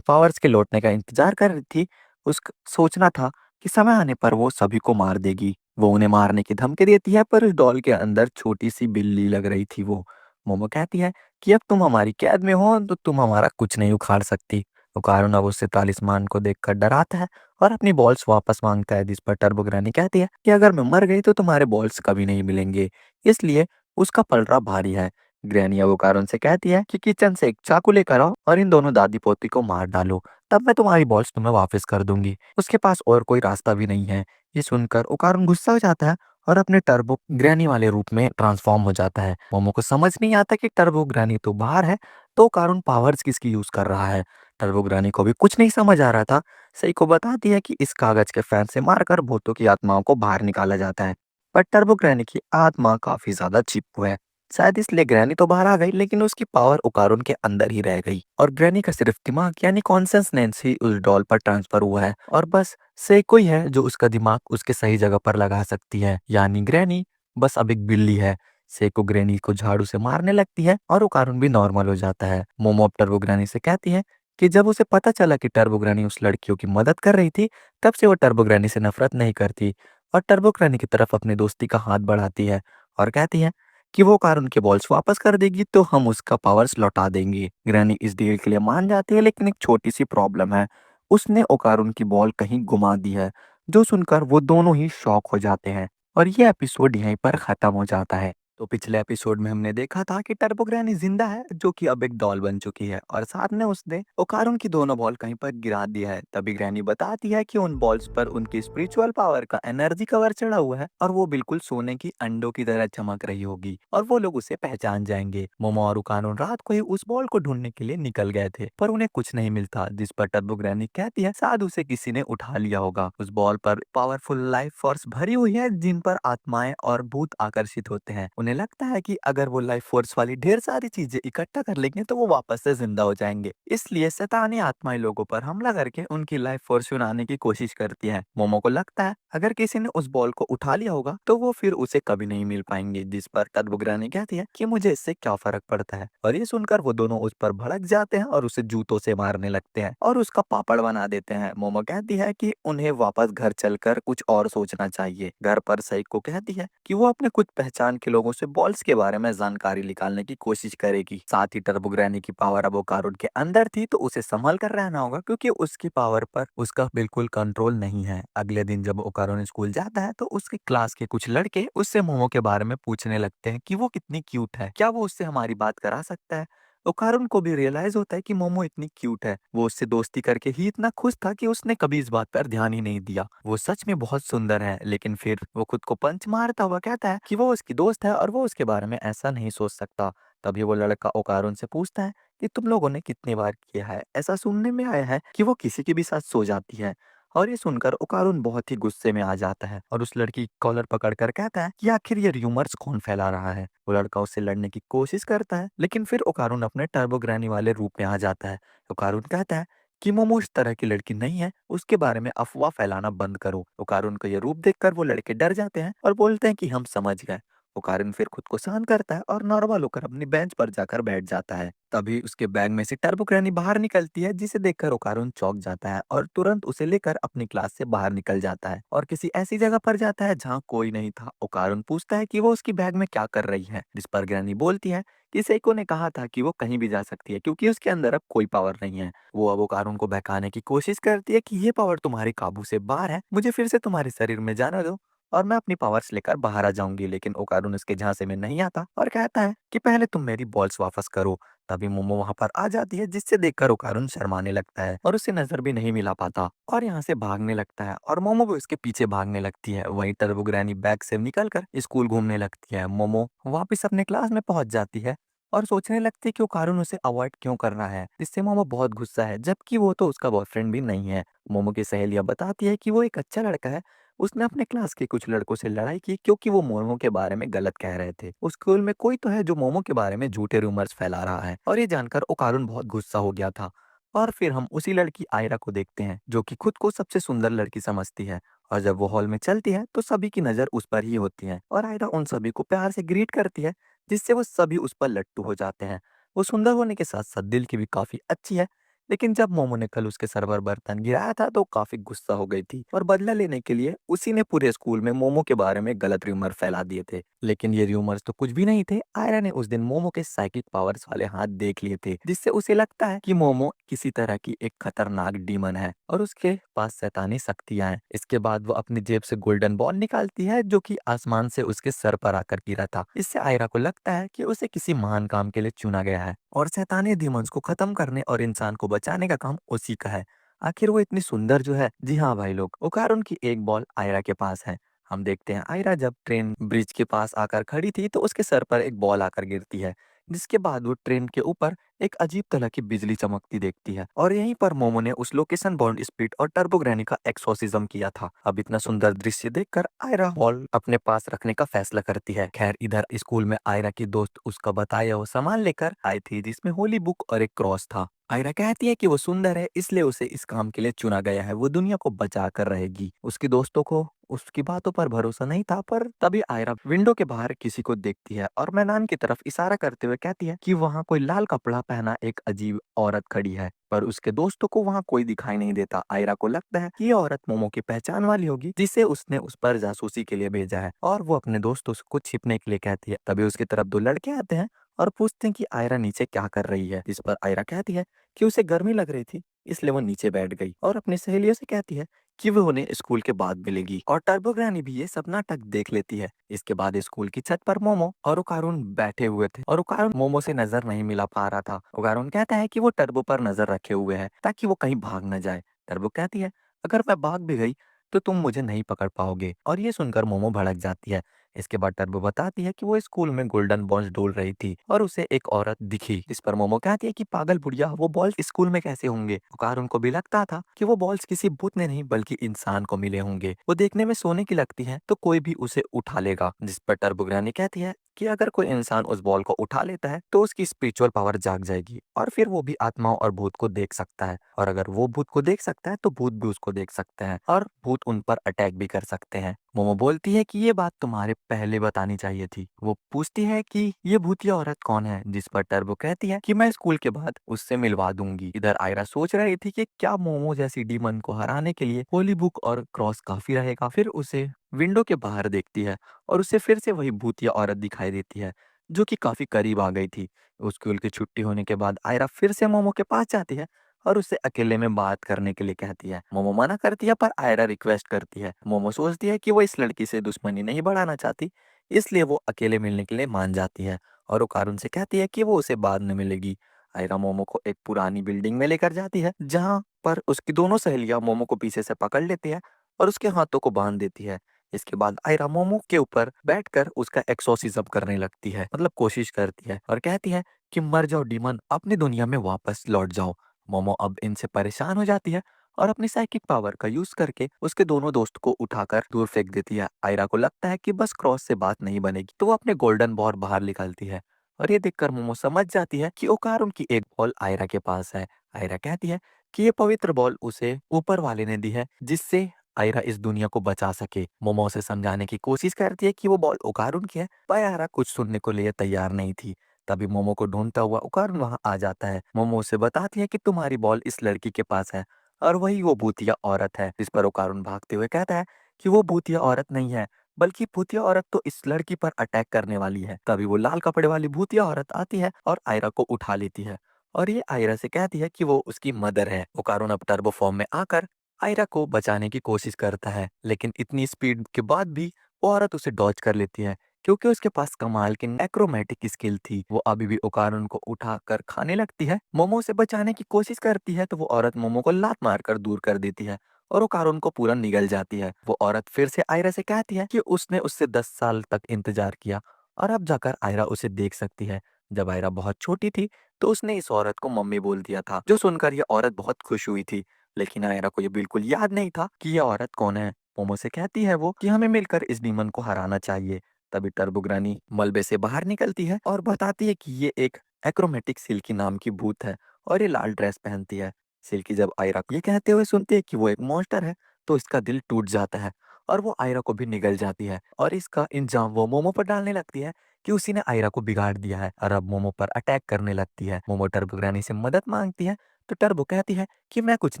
पावर्स के लौटने का इंतजार कर रही थी। उस सोचना था कि समय आने पर वो सभी को मार देगी। वो उन्हें मारने की धमकी देती है, पर उस डॉल के अंदर छोटी सी बिल्ली लग रही थी। वो मोमो कहती है कि अब तुम हमारी कैद में हो तो तुम हमारा कुछ नहीं उखाड़ सकती। ओकारुन अब उससे तालिस्मान को देखकर डराता है और अपनी बॉल्स वापस मांगता है, जिस पर टर्बो ग्रैनी कहती है कि अगर मैं मर गई तो तुम्हारे बॉल्स कभी नहीं मिलेंगे, इसलिए उसका पलड़ा भारी है। ग्रैनी अब ओकारुन से कहती है कि किचन से एक चाकू लेकर आओ और इन दोनों दादी पोती को मार डालो, तब मैं तुम्हारी बॉल्स तुम्हें वापस कर दूंगी। उसके पास और कोई रास्ता भी नहीं है। ये सुनकर ओकारुन गुस्सा हो जाता है और अपने टर्बो ग्रैनी वाले रूप में ट्रांसफॉर्म हो जाता है। मोमो को समझ नहीं आता कि टर्बो ग्रैनी तो बाहर है, तो ओकारुन पावर्स किसकी यूज कर रहा है। टर्बो ग्रैनी को भी कुछ नहीं समझ आ रहा था। सेइको बताती है कि इस कागज के फैन से मारकर भूतों की आत्माओं को बाहर निकाला जाता है। पर टर्बो ग्रैनी की आत्मा काफी ज्यादा चिपकू है। शायद इसलिए ग्रैनी तो बाहर आ गई, लेकिन उसकी पावर ओकारुन के अंदर ही रह गई और ग्रैनी का सिर्फ दिमाग यानी कॉन्सियसनेस ही उस डॉल पर ट्रांसफर हुआ है और बस सेइको ही है जो उसका दिमाग उसके सही जगह पर लगा सकती है, यानी ग्रैनी बस अब एक बिल्ली है। सेइको ग्रैनी को झाड़ू से मारने लगती है और ओकारुन भी नॉर्मल हो जाता है। मोमो अब टर्बो ग्रैनी से कहती है कि जब उसे पता चला कि टर्बो ग्रैनी उस लड़कियों की मदद कर रही थी, तब से वो टर्बो ग्रैनी से नफरत नहीं करती और टर्बो ग्रैनी की तरफ अपनी दोस्ती का हाथ बढ़ाती है और कहती है कि वो कार उनके बॉल्स वापस कर देगी तो हम उसका पावर्स लौटा देंगे। ग्रैनी इस डील के लिए मान जाती है, लेकिन एक छोटी सी प्रॉब्लम है, उसने ओकारुन की बॉल कहीं गुमा दी है, जो सुनकर वो दोनों ही शॉक हो जाते हैं और ये एपिसोड यहीं पर खत्म हो जाता है। तो पिछले एपिसोड में हमने देखा था कि टर्बो ग्रैनी जिंदा है, जो कि अब एक डॉल बन चुकी है और साथ में उसने ओकारुन की दोनों बॉल कहीं पर गिरा दिया है। तभी ग्रैनी बताती है कि उन बॉल्स पर उनकी स्पिरिचुअल पावर का एनर्जी कवर चढ़ा हुआ है और वो बिल्कुल सोने की अंडों की तरह चमक रही होगी और वो लोग उसे पहचान जाएंगे। मोमो और ओकारुन रात को ही उस बॉल को ढूंढने के लिए निकल गए थे, पर उन्हें कुछ नहीं मिलता, जिस पर टर्बो ग्रैनी कहती है शायद उसे किसी ने उठा लिया होगा। उस बॉल पर पावरफुल लाइफ फोर्स भरी हुई है, जिन पर आत्माएं और भूत आकर्षित होते हैं। उन्हें लगता है कि अगर वो लाइफ फोर्स वाली ढेर सारी चीजें इकट्ठा कर लेंगे तो वो वापस से जिंदा हो जाएंगे, इसलिए शैतानी आत्माएं लोगों पर हमला करके उनकी लाइफ फोर्स चुराने की कोशिश करती है। मोमो को लगता है अगर किसी ने उस बॉल को उठा लिया होगा तो वो फिर उसे कभी नहीं मिल पाएंगे, जिस पर टर्बो ग्रैनी कहती है कि मुझे इससे क्या फर्क पड़ता है और ये सुनकर वो दोनों उस पर भड़क जाते हैं और उसे जूतों से मारने लगते हैं और उसका पापड़ बना देते हैं। मोमो कहती है कि उन्हें वापस घर चलकर कुछ और सोचना चाहिए। घर पर सेइको कहती है कि वो अपने कुछ पहचान के लोगों से बॉल्स के बारे में जानकारी निकालने की कोशिश करेगी। साथ ही टर्बो ग्रैनी की पावर अब ओकारुन के अंदर थी, तो उसे संभल कर रहना होगा क्योंकि उसकी पावर पर उसका बिल्कुल कंट्रोल नहीं है। अगले दिन जब ओकारुन स्कूल जाता है तो उसकी क्लास के कुछ लड़के उससे मोमो के बारे में पूछने लगते हैं कि वो कितनी क्यूट है, क्या वो उससे हमारी बात करा सकता है। ओकारुन को भी रियलाइज होता है कि मोमो इतनी क्यूट है, वो उससे दोस्ती करके ही इतना खुश था कि उसने कभी इस बात पर ध्यान ही नहीं दिया। वो सच में बहुत सुंदर है, लेकिन फिर वो खुद को पंच मारता हुआ कहता है कि वो उसकी दोस्त है और वो उसके बारे में ऐसा नहीं सोच सकता। तभी वो लड़का ओकारुन से पूछता है कि तुम लोगों ने कितनी बार किया है, ऐसा सुनने में आया है कि वो किसी के भी साथ सो जाती है। और ये सुनकर ओकारुन बहुत ही गुस्से में आ जाता है और उस लड़की की कॉलर पकड़कर कहता है कि आखिर ये र्यूमर्स कौन फैला रहा है। वो लड़का उससे लड़ने की कोशिश करता है, लेकिन फिर ओकारुन अपने टर्बो ग्रैनी वाले रूप में आ जाता है। ओकारुन कहता है कि मोमो इस तरह की लड़की नहीं है, उसके बारे में अफवाह फैलाना बंद करो। ओकारुन का ये रूप देखकर वो लड़के डर जाते हैं और बोलते हैं कि हम समझ गए। ओकारुन फिर खुद को शांत करता है और नॉर्मल होकर अपनी बेंच पर जाकर बैठ जाता है। तभी उसके बैग में से टर्बो ग्रैनी बाहर निकलती है, जिसे देखकर ओकारुन चौंक जाता है और तुरंत उसे लेकर अपनी क्लास से बाहर निकल जाता है और किसी ऐसी जगह पर जाता है जहाँ कोई नहीं था। ओकारुन पूछता है कि वो उसकी बैग में क्या कर रही है, जिस पर ग्रैनी बोलती है कि सेइको ने कहा था कि वो कहीं भी जा सकती है क्योंकि उसके अंदर अब कोई पावर नहीं है। वो अब ओकारुन को बहकाने की कोशिश करती है कि ये पावर तुम्हारे काबू से बाहर है, मुझे फिर से तुम्हारे शरीर में जाने दो और मैं अपनी पावर्स लेकर बाहर आ जाऊंगी। लेकिन ओकारुन उसके झांसे में नहीं आता और कहता है कि पहले तुम मेरी बॉल्स वापस करो। तभी मोमो वहां पर आ जाती है, जिससे देखकर ओकारुन शर्माने लगता है और उसे नजर भी नहीं मिला पाता और यहाँ से भागने लगता है और मोमो भी उसके पीछे भागने लगती है। वहीं टर्बो ग्रैनी बैग से निकलकर स्कूल घूमने लगती है। मोमो वापस अपने क्लास में पहुंच जाती है और सोचने लगती है कि ओकारुन उसे अवॉइड क्यों कर रहा है, जिससे मोमो बहुत गुस्सा है, जबकि वो तो उसका बॉयफ्रेंड भी नहीं है। मोमो की सहेलियां बताती है कि वो एक अच्छा लड़का है, उसने अपने क्लास के कुछ लड़कों से लड़ाई की क्योंकि वो मोमो के बारे में गलत कह रहे थे। उस स्कूल में कोई तो है जो मोमो के बारे में झूठे रूमर्स फैला रहा है और ये जानकर ओकारुन बहुत गुस्सा हो गया था। और फिर हम उसी लड़की आयरा को देखते हैं, जो कि खुद को सबसे सुंदर लड़की समझती है और जब वो हॉल में चलती है तो सभी की नजर उस पर ही होती है और आयरा उन सभी को प्यार से ग्रीट करती है, जिससे वो सभी उस पर लट्टू हो जाते हैं। वो सुंदर होने के साथ साथ दिल की भी काफी अच्छी है, लेकिन जब मोमो ने कल उसके सर पर बर्तन गिराया था तो काफी गुस्सा हो गई थी और बदला लेने के लिए उसी ने पूरे स्कूल में मोमो के बारे में गलत रूमर फैला दिए थे। लेकिन ये रूमर्स तो कुछ भी नहीं थे। आयरा ने उस दिन मोमो के साइकिक पावर्स वाले हाथ देख लिए थे, जिससे उसे लगता है कि मोमो किसी तरह की एक खतरनाक डीमन है और उसके पास शैतानी शक्तियां हैं। इसके बाद वो अपनी जेब से गोल्डन बॉल निकालती है जो कि आसमान से उसके सर पर आकर गिरा था। इससे आयरा को लगता है कि उसे किसी महान काम के लिए चुना गया है और शैतानी डीमंस को खत्म करने और इंसान को बचाने का काम उसी का है। आखिर वो इतनी सुंदर जो है। जी हाँ भाई लोग, ओकारुन की एक बॉल आयरा के पास है। हम देखते हैं आयरा जब ट्रेन ब्रिज के पास आकर खड़ी थी तो उसके सर पर एक बॉल आकर गिरती है, जिसके बाद वो ट्रेन के ऊपर एक अजीब तरह की बिजली चमकती देखती है और यहीं पर मोमो ने उस लोकेशन बाउंड स्पीड और टर्बो ग्रैनी का एक्सोसिज्म किया था। अब इतना सुंदर दृश्य देखकर आयरा बॉल अपने पास रखने का फैसला करती है। खैर इधर स्कूल में आयरा की दोस्त उसका बताया वो सामान लेकर आई थी, जिसमें होली बुक और एक क्रॉस था। आयरा कहती है कि वो सुंदर है इसलिए उसे इस काम के लिए चुना गया है, वो दुनिया को बचा कर रहेगी। उसके दोस्तों को उसकी बातों पर भरोसा नहीं था, पर तभी आयरा विंडो के बाहर किसी को देखती है और मैदान की तरफ इशारा करते हुए कहती है कि वहाँ कोई लाल कपड़ा पहना एक अजीब औरत खड़ी है, पर उसके दोस्तों को वहाँ कोई दिखाई नहीं देता। आयरा को लगता है कि ये औरत मोमो की पहचान वाली होगी जिसे उसने उस पर जासूसी के लिए भेजा है और वो अपने दोस्तों को छिपने के लिए कहती है। तभी उसकी तरफ दो लड़के आते हैं और पूछते हैं कि आयरा नीचे क्या कर रही है, जिस पर आयरा कहती है कि उसे गर्मी लग रही थी इसलिए वो नीचे बैठ गई और अपनी सहेलियों से कहती है कि वो उन्हें स्कूल के बाद मिलेगी और टर्बो ग्रैनी भी ये सब नाटक देख लेती है। इसके बाद स्कूल की छत पर मोमो और उकारुन बैठे हुए थे और उकारुन मोमो से नजर नहीं मिला पा रहा था। उकारुन कहता है कि वो टर्बो पर नजर रखे हुए है ताकि वो कहीं भाग न जाए। टर्बो कहती है अगर मैं भाग भी गई तो तुम मुझे नहीं पकड़ पाओगे और ये सुनकर मोमो भड़क जाती है। इसके बाद टर्बो बताती है कि वो स्कूल में गोल्डन बॉल्स डोल रही थी और उसे एक औरत दिखी, जिस पर मोमो कहती है कि पागल बुढ़िया, वो बॉल्स स्कूल में कैसे होंगे। पुकार उनको भी लगता था कि वो बॉल्स किसी भूत ने नहीं बल्कि इंसान को मिले होंगे। वो देखने में सोने की लगती है तो कोई भी उसे उठा लेगा, जिस पर टर्बो ग्रैनी कहती है कि अगर कोई इंसान उस बॉल को उठा लेता है तो उसकी स्पिरिचुअल पावर जाग जाएगी और फिर वो भी आत्माओं और भूत को देख सकता है, और अगर वो भूत को देख सकता है तो भूत भी उसको देख सकते हैं और भूत उन पर अटैक भी कर सकते हैं। मोमो बोलती है कि ये बात तुम्हारे पहले बतानी चाहिए थी। वो पूछती है कि ये भूतिया औरत कौन है, जिस पर टर्बो कहती है कि मैं स्कूल के बाद उससे मिलवा दूंगी। इधर आयरा सोच रही थी कि क्या मोमो जैसी डीमन को हराने के लिए होली बुक और क्रॉस काफी रहेगा। फिर उसे विंडो के बाहर देखती है और उसे फिर से वही भूतिया औरत दिखाई देती है जो कि काफी करीब आ गई थी। स्कूल की छुट्टी होने के बाद आयरा फिर से मोमो के पास जाती है और उससे अकेले में बात करने के लिए कहती है। मोमो मना करती है पर आयरा रिक्वेस्ट करती है। मोमो सोचती है कि वो इस लड़की से दुश्मनी नहीं बढ़ाना चाहती, इसलिए वो अकेले मिलने के लिए मान जाती है और वो कारुन से कहती है कि वो उसे बाद में मिलेगी। आयरा मोमो को एक पुरानी बिल्डिंग में लेकर जाती है जहाँ पर उसकी दोनों सहेलियां मोमो को पीछे से पकड़ लेती है और उसके हाथों को बांध देती है। इसके बाद आयरा मोमो के ऊपर बैठकर उसका एक्सोर्सिज्म करने लगती है, मतलब कोशिश करती है और कहती है कि मर जाओ डीमन, अपनी दुनिया में वापस लौट जाओ। मोमो अब इनसे परेशान हो जाती है और अपनी साइकिक पावर का यूज करके उसके दोनों दोस्त को उठाकर दूर फेंक देती है। आयरा को लगता है कि बस क्रॉस से बात नहीं बनेगी तो वो अपने गोल्डन बॉल बाहर निकालती है और ये देखकर मोमो समझ जाती है कि ओकार उनकी एक बॉल आयरा के पास है। आयरा कहती है कि ये पवित्र बॉल उसे ऊपर वाले ने दी है जिससे आयरा इस दुनिया को बचा सके। मोमो उसे समझाने की कोशिश करती है कि वो बॉल ओकारुन की है, पर आयरा कुछ सुनने को लिए तैयार नहीं थी। तभी मोमो को ढूंढता हुआ ओकारुन वहां आ जाता है। मोमो उसे बताती है कि तुम्हारी बॉल इस लड़की के पास है और वही वो भूतिया औरत है, जिस पर ओकारुन भागते हुए कहता है कि वो भूतिया औरत नहीं है बल्कि भूतिया औरत तो इस लड़की पर अटैक करने वाली है। तभी वो लाल कपड़े वाली भूतिया औरत आती है और आयरा को उठा लेती है और ये आयरा से कहती है कि वो उसकी मदर है। ओकारुन अब टर्बो फॉर्म में आकर आयरा को बचाने की कोशिश करता है, लेकिन इतनी स्पीड के बाद भी वो औरत उसे डॉज कर लेती है क्योंकि उसके पास कमाल की नेक्रोमैटिक स्किल थी। वो अभी भी ओकारुन को उठा कर खाने लगती है। मोमो से बचाने की कोशिश करती है तो वो औरत मोमो को लात मारकर दूर कर देती है और ओकारुन को पूरा निगल जाती है। वो औरत फिर से आयरा से कहती है कि उसने उससे 10 साल तक इंतजार किया और अब जाकर आयरा उसे देख सकती है। जब आयरा बहुत छोटी थी तो उसने इस औरत को मम्मी बोल दिया था, जो सुनकर ये औरत बहुत खुश हुई थी। लेकिन आयरा को ये बिल्कुल याद नहीं था कि ये औरत कौन है। मोमो से कहती है वो कि हमें मिलकर इस डीमन को हराना चाहिए। तभी टर्बोग्रानी मलबे से बाहर निकलती है और बताती है कि ये एक एक्रोमेटिक सिल्की नाम की भूत है और ये लाल ड्रेस पहनती है। सिल्की जब आयरा को ये कहते हुए सुनती है कि वो एक मॉन्स्टर है तो इसका दिल टूट जाता है और वो आयरा को भी निगल जाती है और इसका इल्जाम वो मोमो पर डालने लगती है कि उसी ने आयरा को बिगाड़ दिया है और अब मोमो पर अटैक करने लगती है। मोमो टर्बोग्रानी से मदद मांगती है तो टर्बो कहती है कि मैं कुछ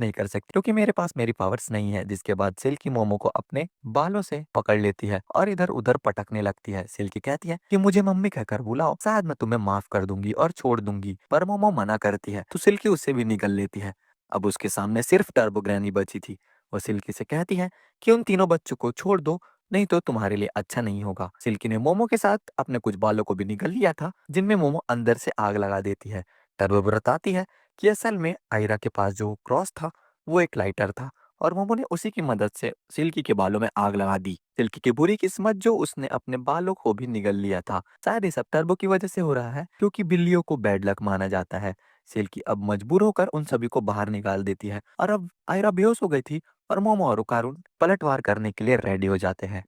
नहीं कर सकती क्योंकि मेरे पास मेरी पावर्स नहीं है। जिसके बाद सिल्की मोमो को अपने बालों से पकड़ लेती है और इधर उधर पटकने लगती है। सिल्की कहती है कि मुझे मम्मी कहकर बुलाओ, शायद मैं तुम्हें माफ कर दूंगी और छोड़ दूंगी। पर मोमो मना करती है तो सिल्की उससे भी निकल लेती है। अब उसके सामने सिर्फ टर्बो ग्रैनी बची थी। वो सिल्की से कहती है कि उन तीनों बच्चों को छोड़ दो, नहीं तो तुम्हारे लिए अच्छा नहीं होगा। सिल्की ने मोमो के साथ अपने कुछ बालों को भी निगल लिया था, जिनमें मोमो अंदर से आग लगा देती है। टर्बो बताती है कि असल में आयरा के पास जो क्रॉस था वो एक लाइटर था और मोमो ने उसी की मदद से सिल्की के बालों में आग लगा दी। सिल्की की बुरी किस्मत जो उसने अपने बालों को भी निगल लिया था। शायद ये सब टर्बो की वजह से हो रहा है क्योंकि बिल्लियों को बैड लक माना जाता है। सिल्की अब मजबूर होकर उन सभी को बाहर निकाल देती है और अब आयरा बेहोश हो गई थी और मोमो और उकारुन पलटवार करने के लिए रेडी हो जाते हैं।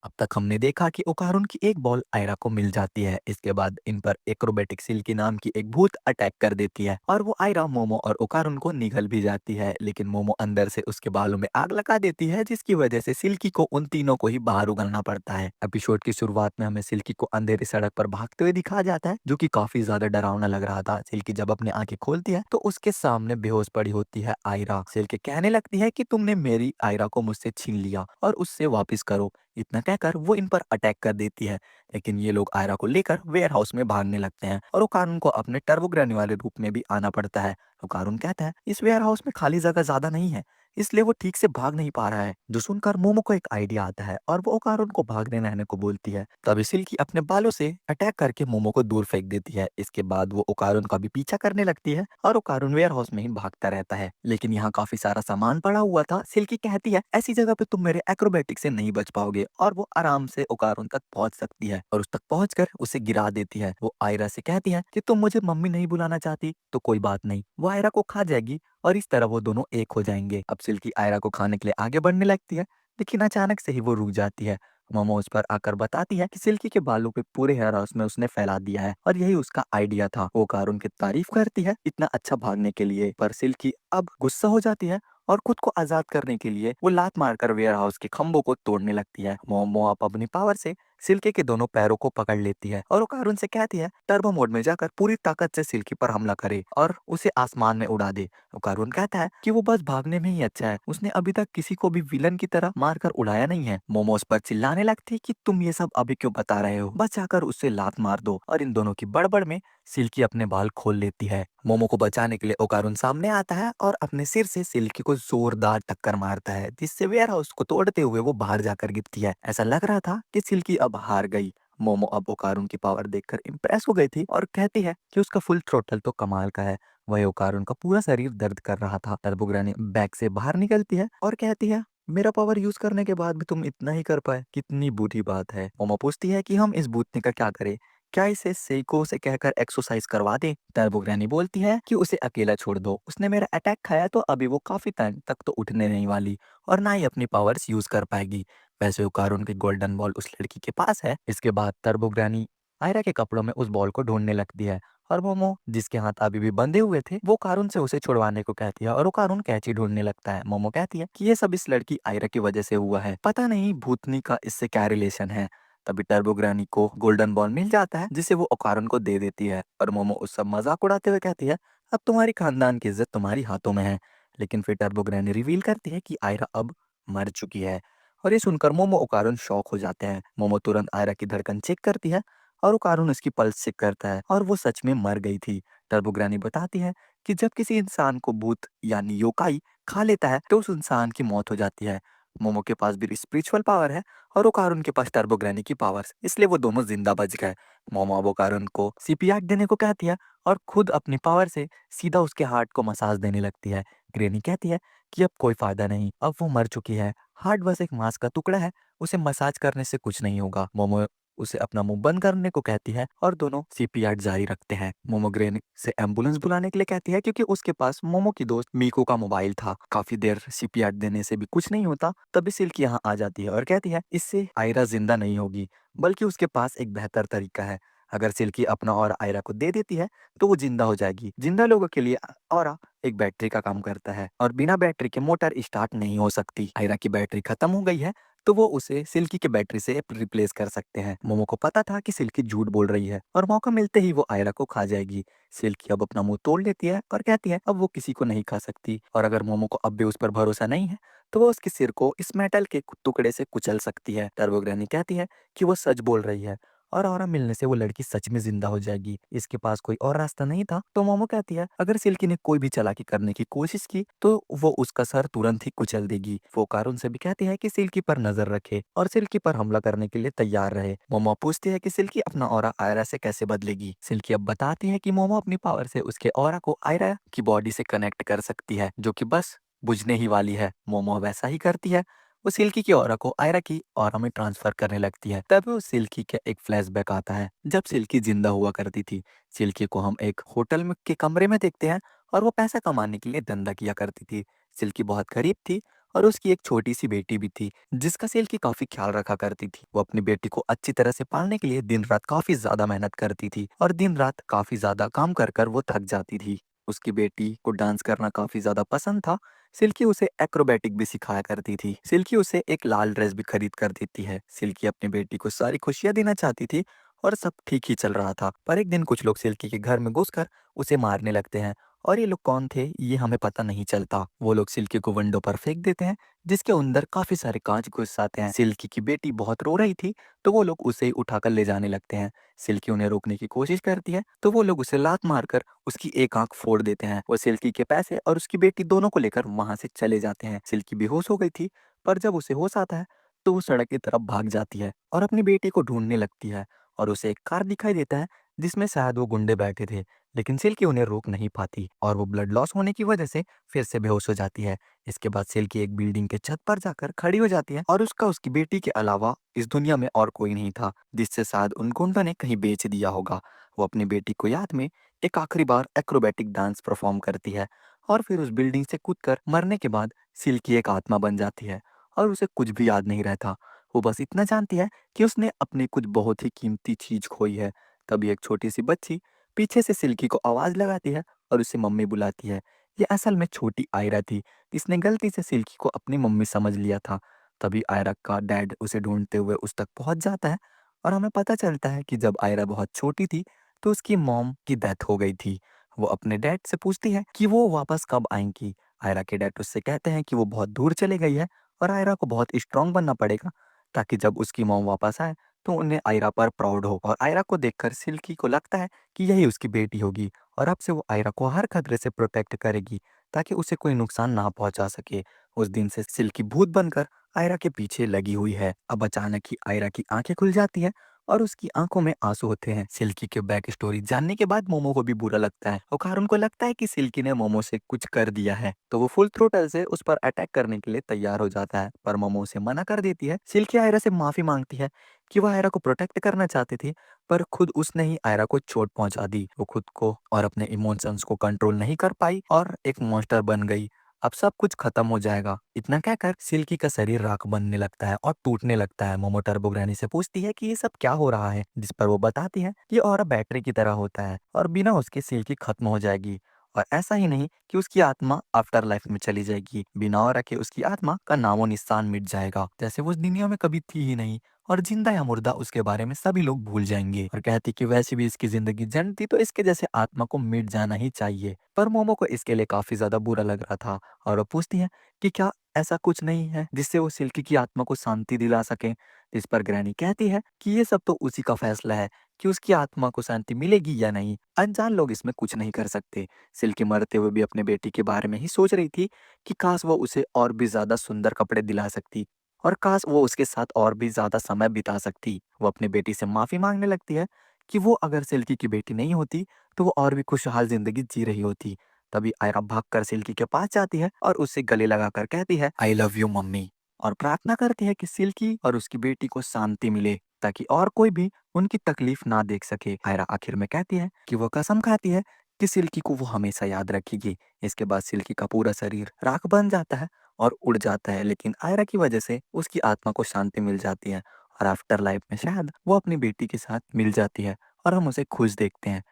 अब तक हमने देखा कि ओकारुन की एक बॉल आयरा को मिल जाती है। इसके बाद इन पर एक्रोबेटिक सिल्की नाम की एक भूत अटैक कर देती है और वो आयरा, मोमो और ओकारुन को निगल भी जाती है। लेकिन मोमो अंदर से उसके बालों में आग लगा देती है, जिसकी वजह से सिल्की को उन तीनों को ही बाहर उगलना पड़ता है। एपिसोड की शुरुआत में हमें सिल्की को अंधेरी सड़क पर भागते हुए दिखाया जाता है, जो कि काफी ज्यादा डरावना लग रहा था। सिल्की जब अपनी आंखें खोलती है तो उसके सामने बेहोश पड़ी होती है आयरा। सिल्की कहने लगती है कि तुमने मेरी आयरा को मुझसे छीन लिया और उससे वापिस करो। इतना कहकर वो इन पर अटैक कर देती है। लेकिन ये लोग आयरा को लेकर वेयर हाउस में भागने लगते हैं और ओकारुन को अपने टर्बोग्रानी वाले रूप में भी आना पड़ता है। ओकारुन कहता है इस वेयर हाउस में खाली जगह ज्यादा नहीं है, इसलिए वो ठीक से भाग नहीं पा रहा है। जो सुनकर मोमो को एक आइडिया आता है और वो ओकारुन को भागने रहने को बोलती है। तभी सिल्की अपने बालों से अटैक करके मोमो को दूर फेंक देती है। इसके बाद वो ओकारुन का भी पीछा करने लगती है और ओकारुन वेयर हाउस में ही भागता रहता है। लेकिन यहाँ काफी सारा सामान पड़ा हुआ था। सिल्की कहती है ऐसी जगह पे तुम मेरे एक्रोबेटिक से नहीं बच पाओगे और वो आराम से ओकारुन तक पहुंच सकती है और उस तक पहुंचकर उसे गिरा देती है। वो आयरा से कहती है कि तुम मुझे मम्मी नहीं बुलाना चाहती तो कोई बात नहीं, वो आयरा को खा जाएगी और इस तरह वो दोनों एक हो जाएंगे। अब सिल्की आयरा को खाने के लिए आगे बढ़ने लगती है, लेकिन अचानक से ही वो रुक जाती है। मोमो उस पर आकर बताती है कि सिल्की के बालों पे पूरे हेयर हाउस में उसने फैला दिया है और यही उसका आइडिया था। वो कारुन की तारीफ करती है इतना अच्छा भागने के लिए, पर सिल्की अब गुस्सा हो जाती है और खुद को आजाद करने के लिए वो लात मारकर वेयर हाउस के खंभों को तोड़ने लगती है। मोमो अब अपनी पावर से सिल्की के दोनों पैरों को पकड़ लेती है और वो कारुन से कहती है टर्बो मोड में जाकर पूरी ताकत से सिल्की पर हमला करे और उसे आसमान में उड़ा दे। कारून कहता है कि वो बस भागने में ही अच्छा है, उसने अभी तक किसी को भी विलन की तरह मारकर उड़ाया नहीं है। मोमो उस पर चिल्लाने लगती है कि तुम ये सब अभी क्यों बता रहे हो, बस जाकर उससे लात मार दो। और इन दोनों की बड़बड़ में सिल्की अपने बाल खोल लेती है। मोमो को बचाने के लिए ओकारुन सामने आता है और अपने सिर से सिल्की को जोरदार टक्कर मारता है, जिससे वेयर हाउस को तोड़ते हुए वो बाहर जाकर गिरती है। ऐसा लग रहा था कि सिल्की अब हार गई। मोमो अब ओकारुन की पावर देखकर इम्प्रेस हो गई थी और कहती है कि उसका फुल थ्रोटल तो कमाल का है। वही ओकारुन का पूरा शरीर दर्द कर रहा था। टर्बोग्रानी बैग से बाहर निकलती है और कहती है मेरा पावर यूज करने के बाद भी तुम इतना ही कर पाए, कितनी बुरी बात है। मोमो पूछती है कि हम इस बूतने का क्या करें, क्या इसे सेइको से कहकर एक्सरसाइज करवा दे। टर्बोग्रानी बोलती है कि उसे अकेला छोड़ दो, उसने मेरा अटैक खाया तो अभी वो काफी टाइम तक तो उठने नहीं वाली और ना ही अपनी पावर्स यूज कर पाएगी। वैसे ओकारुन की गोल्डन बॉल उस लड़की के पास है। इसके बाद टर्बोग्रानी आयरा के कपड़ों में उस बॉल को ढूंढने लगती है और मोमो, जिसके हाथ अभी भी बंधे हुए थे, वो कारून से उसे छुड़वाने को कहती है और वो कारून कैंची ढूंढने लगता है। मोमो कहती है कि ये सब इस लड़की आयरा की वजह से हुआ है, पता नहीं भूतनी का इससे क्या रिलेशन है। तभी टर्बोग्रानी को गोल्डन बॉल मिल जाता है, जिसे वो ओकारुन को दे देती है और मोमो उस सब मजाक उड़ाते हुए कहती है अब तुम्हारी खानदान की इज्जत तुम्हारी हाथों में है। लेकिन फिर टर्बोग्रानी रिवील करती है कि आयरा अब मर चुकी है और ये सुनकर मोमो ओकारुन शॉक हो जाते हैं। मोमो तुरंत आयरा की धड़कन चेक करती है और ओकारुन उसकी पल्स चेक करता है और वो सच में मर गई थी। टर्बोग्रानी बताती है कि जब किसी इंसान को भूत यानी योकाई खा लेता है तो उस इंसान की मौत हो जाती है। मोमो के पास भी स्पिरिचुअल पावर है और ओकारुन के पास टर्बोग्रानी की पावर्स, इसलिए वो दोनों जिंदा बच गए। मोमो अब ओकारुन को सीपीआर देने को कहती है और खुद अपनी पावर से सीधा उसके हार्ट को मसाज देने लगती है। ग्रेनी कहती है कि अब कोई फायदा नहीं, अब वो मर चुकी है, हार्ट बस एक मांस का टुकड़ा है, उसे मसाज करने से कुछ नहीं होगा। मोमो उसे अपना मुंह बंद करने को कहती है और दोनों सीपीआर जारी रखते हैं। मोमो ग्रेन से एम्बुलेंस बुलाने के लिए कहती है क्योंकि उसके पास मोमो की दोस्त मीको का मोबाइल था। काफी देर सीपीआर देने से भी कुछ नहीं होता, तभी सिल्की यहाँ आ जाती है और कहती है इससे आयरा जिंदा नहीं होगी, बल्कि उसके पास एक बेहतर तरीका है। अगर सिल्की अपना और आयरा को दे देती है तो वो जिंदा हो जाएगी। जिंदा लोगों के लिए और एक बैटरी का काम करता है और बिना बैटरी के मोटर स्टार्ट नहीं हो सकती। आयरा की बैटरी खत्म हो गई है, तो वो उसे सिल्की के बैटरी से रिप्लेस कर सकते हैं। मोमो को पता था कि सिल्की झूठ बोल रही है और मौका मिलते ही वो आयरा को खा जाएगी। सिल्की अब अपना मुंह तोड़ लेती है और कहती है अब वो किसी को नहीं खा सकती, और अगर मोमो को अब भी उस पर भरोसा नहीं है तो वो उसके सिर को इस मेटल के टुकड़े से कुचल सकती है। टर्बो ग्रैनी कहती है कि वो सच बोल रही है और ऑरा मिलने से वो लड़की सच में जिंदा हो जाएगी। इसके पास कोई और रास्ता नहीं था, तो मोमो कहती है अगर सिल्की ने कोई भी चालाकी करने की कोशिश की तो वो उसका सर तुरंत ही कुचल देगी। वो कारून से भी कहती है कि सिल्की पर नजर रखे और सिल्की पर हमला करने के लिए तैयार रहे। मोमो पूछती है कि सिल्की अपना ऑरा आयरा से कैसे बदलेगी। सिल्की अब बताती है कि मोमो अपनी पावर से उसके ऑरा को आयरा की बॉडी से कनेक्ट कर सकती है, जो कि बस बुझने ही वाली है। मोमो वैसा ही करती है, वो सिल्की की ऑरा को आयरा की ऑरा में ट्रांसफर करने लगती है। तब वो सिल्की का एक फ्लैशबैक आता है जब सिल्की जिंदा हुआ करती थी। सिल्की को हम एक होटल में के कमरे में देखते हैं और वो पैसा कमाने के लिए धंधा किया करती थी। सिल्की बहुत गरीब थी और उसकी एक छोटी सी बेटी भी थी जिसका सिल्की काफी ख्याल रखा करती थी। वो अपनी बेटी को अच्छी तरह से पालने के लिए दिन रात काफी ज्यादा मेहनत करती थी और दिन रात काफी ज्यादा काम कर कर वो थक जाती थी। उसकी बेटी को डांस करना काफी ज्यादा पसंद था। सिल्की उसे एक्रोबैटिक भी सिखाया करती थी। सिल्की उसे एक लाल ड्रेस भी खरीद कर देती है। सिल्की अपनी बेटी को सारी खुशियां देना चाहती थी और सब ठीक ही चल रहा था। पर एक दिन कुछ लोग सिल्की के घर में घुसकर उसे मारने लगते हैं और ये लोग कौन थे ये हमें पता नहीं चलता। वो लोग सिल्की को विंडो पर फेंक देते हैं जिसके अंदर काफी सारे कांच घुस आते हैं। सिल्की की बेटी बहुत रो रही थी तो वो लोग उसे उठाकर ले जाने लगते हैं। सिल्की उन्हें रोकने की कोशिश करती है तो वो लोग उसे लात मारकर उसकी एक आंख फोड़ देते हैं। वो सिल्की के पैसे और उसकी बेटी दोनों को लेकर वहां से चले जाते हैं। सिल्की बेहोश हो गई थी, पर जब उसे होश आता है तो वो सड़क की तरफ भाग जाती है और अपनी बेटी को ढूंढने लगती है और उसे एक कार दिखाई देता है जिसमें शायद वो गुंडे बैठे थे, लेकिन सिल्की उन्हें रोक नहीं पाती और वो ब्लड लॉस होने की वजह से फिर से बेहोश हो जाती है। इसके बाद सिल्की एक बिल्डिंग के छत पर जाकर खड़ी हो जाती है और उसका उसकी बेटी के अलावा इस दुनिया में और कोई नहीं था जिससे शायद उन गुंडों ने कहीं बेच दिया होगा। वो अपनी बेटी को याद में एक आखिरी बार एक्रोबैटिक डांस परफॉर्म करती है और फिर उस बिल्डिंग से कूदकर मरने के बाद सिल्की एक आत्मा बन जाती है और उसे कुछ भी याद नहीं रहता। वो बस इतना जानती है कि उसने अपनी कुछ बहुत ही कीमती चीज खोई है। तभी एक छोटी सी बच्ची पीछे से सिल्की को आवाज लगाती है और उसे मम्मी बुलाती है। ये असल में छोटी आयरा थी जिसने गलती से सिल्की को अपनी मम्मी समझ लिया था। तभी आयरा का डैड उसे ढूंढते हुए उस तक पहुंच जाता है और हमें पता चलता है कि जब आयरा बहुत छोटी थी तो उसकी मॉम की डेथ हो गई थी। वो अपने डैड से पूछती है कि वो वापस कब आएंगी। आयरा के डैड उससे कहते हैं कि वो बहुत दूर चले गई है और आयरा को बहुत स्ट्रांग बनना पड़ेगा ताकि जब उसकी मॉम वापस आए तो उन्हें आयरा पर प्राउड हो। और आयरा को देखकर सिल्की को लगता है कि यही उसकी बेटी होगी और अब से वो आयरा को हर खतरे से प्रोटेक्ट करेगी ताकि उसे कोई नुकसान ना पहुंचा सके। उस दिन से सिल्की भूत बनकर आयरा के पीछे लगी हुई है। अब अचानक ही आयरा की आंखें खुल जाती है और उसकी आंखों में आंसू होते हैं। सिल्की के बैक स्टोरी जानने के बाद मोमो को भी बुरा लगता है और कारून को लगता है कि सिल्की ने मोमो से कुछ कर दिया है, तो वो फुल थ्रोटल से उस पर अटैक करने के लिए तैयार हो जाता है, पर मोमो उसे मना कर देती है। सिल्की आयरा से माफी मांगती है कि वह आयरा को प्रोटेक्ट करना चाहती थी, पर खुद उसने ही आयरा को चोट पहुंचा दी। वो खुद को और अपने इमोशंस को कंट्रोल नहीं कर पाई और एक मॉन्स्टर बन गई। अब सब कुछ खत्म हो जाएगा, इतना कहकर सिल्की का शरीर राख बनने लगता है और टूटने लगता है। मोमो टर्बो ग्रैनी से पूछती है कि ये सब क्या हो रहा है, जिस पर वो बताती है कि ऑरा बैटरी की तरह होता है और बिना उसके सिल्की खत्म हो जाएगी। और ऐसा ही नहीं कि उसकी आत्मा आफ्टर लाइफ में चली जाएगी, बिना ऑरा के उसकी आत्मा का नामो निशान मिट जाएगा, जैसे वो उस दुनिया में कभी थी ही नहीं और जिंदा या मुर्दा उसके बारे में सभी लोग भूल जाएंगे। और कहती कि वैसे भी इसकी जिंदगी जन्नत थी तो इसके जैसे आत्मा को मिट जाना ही चाहिए। पर मोमो को इसके लिए काफी ज्यादा बुरा लग रहा था और वो पूछती है कि क्या ऐसा कुछ नहीं है जिससे वो सिल्की की आत्मा को शांति दिला सके। इस पर ग्रैनी कहती है कि ये सब तो उसी का फैसला है कि उसकी आत्मा को शांति मिलेगी या नहीं, अनजान लोग इसमें कुछ नहीं कर सकते। सिल्की मरते हुए भी अपने बेटी के बारे में ही सोच रही थी कि काश वो उसे और भी ज्यादा सुंदर कपड़े दिला सकती और काश वो उसके साथ और भी ज्यादा समय बिता सकती। वो अपनी बेटी से माफी मांगने लगती है कि वो अगर सिल्की की बेटी नहीं होती तो वो और भी खुशहाल जिंदगी जी रही होती। तभी आयरा भागकर सिल्की के पास जाती है और उससे गले लगाकर कहती है आई लव यू मम्मी, और प्रार्थना करती है कि सिल्की और उसकी बेटी को शांति मिले ताकि और कोई भी उनकी तकलीफ ना देख सके। आयरा आखिर में कहती है कि वो कसम खाती है कि सिल्की को वो हमेशा याद रखेगी। इसके बाद सिल्की का पूरा शरीर राख बन जाता है और उड़ जाता है, लेकिन आयरा की वजह से उसकी आत्मा को शांति मिल जाती है और आफ्टर लाइफ में शायद वो अपनी बेटी के साथ मिल जाती है और हम उसे खुश देखते हैं।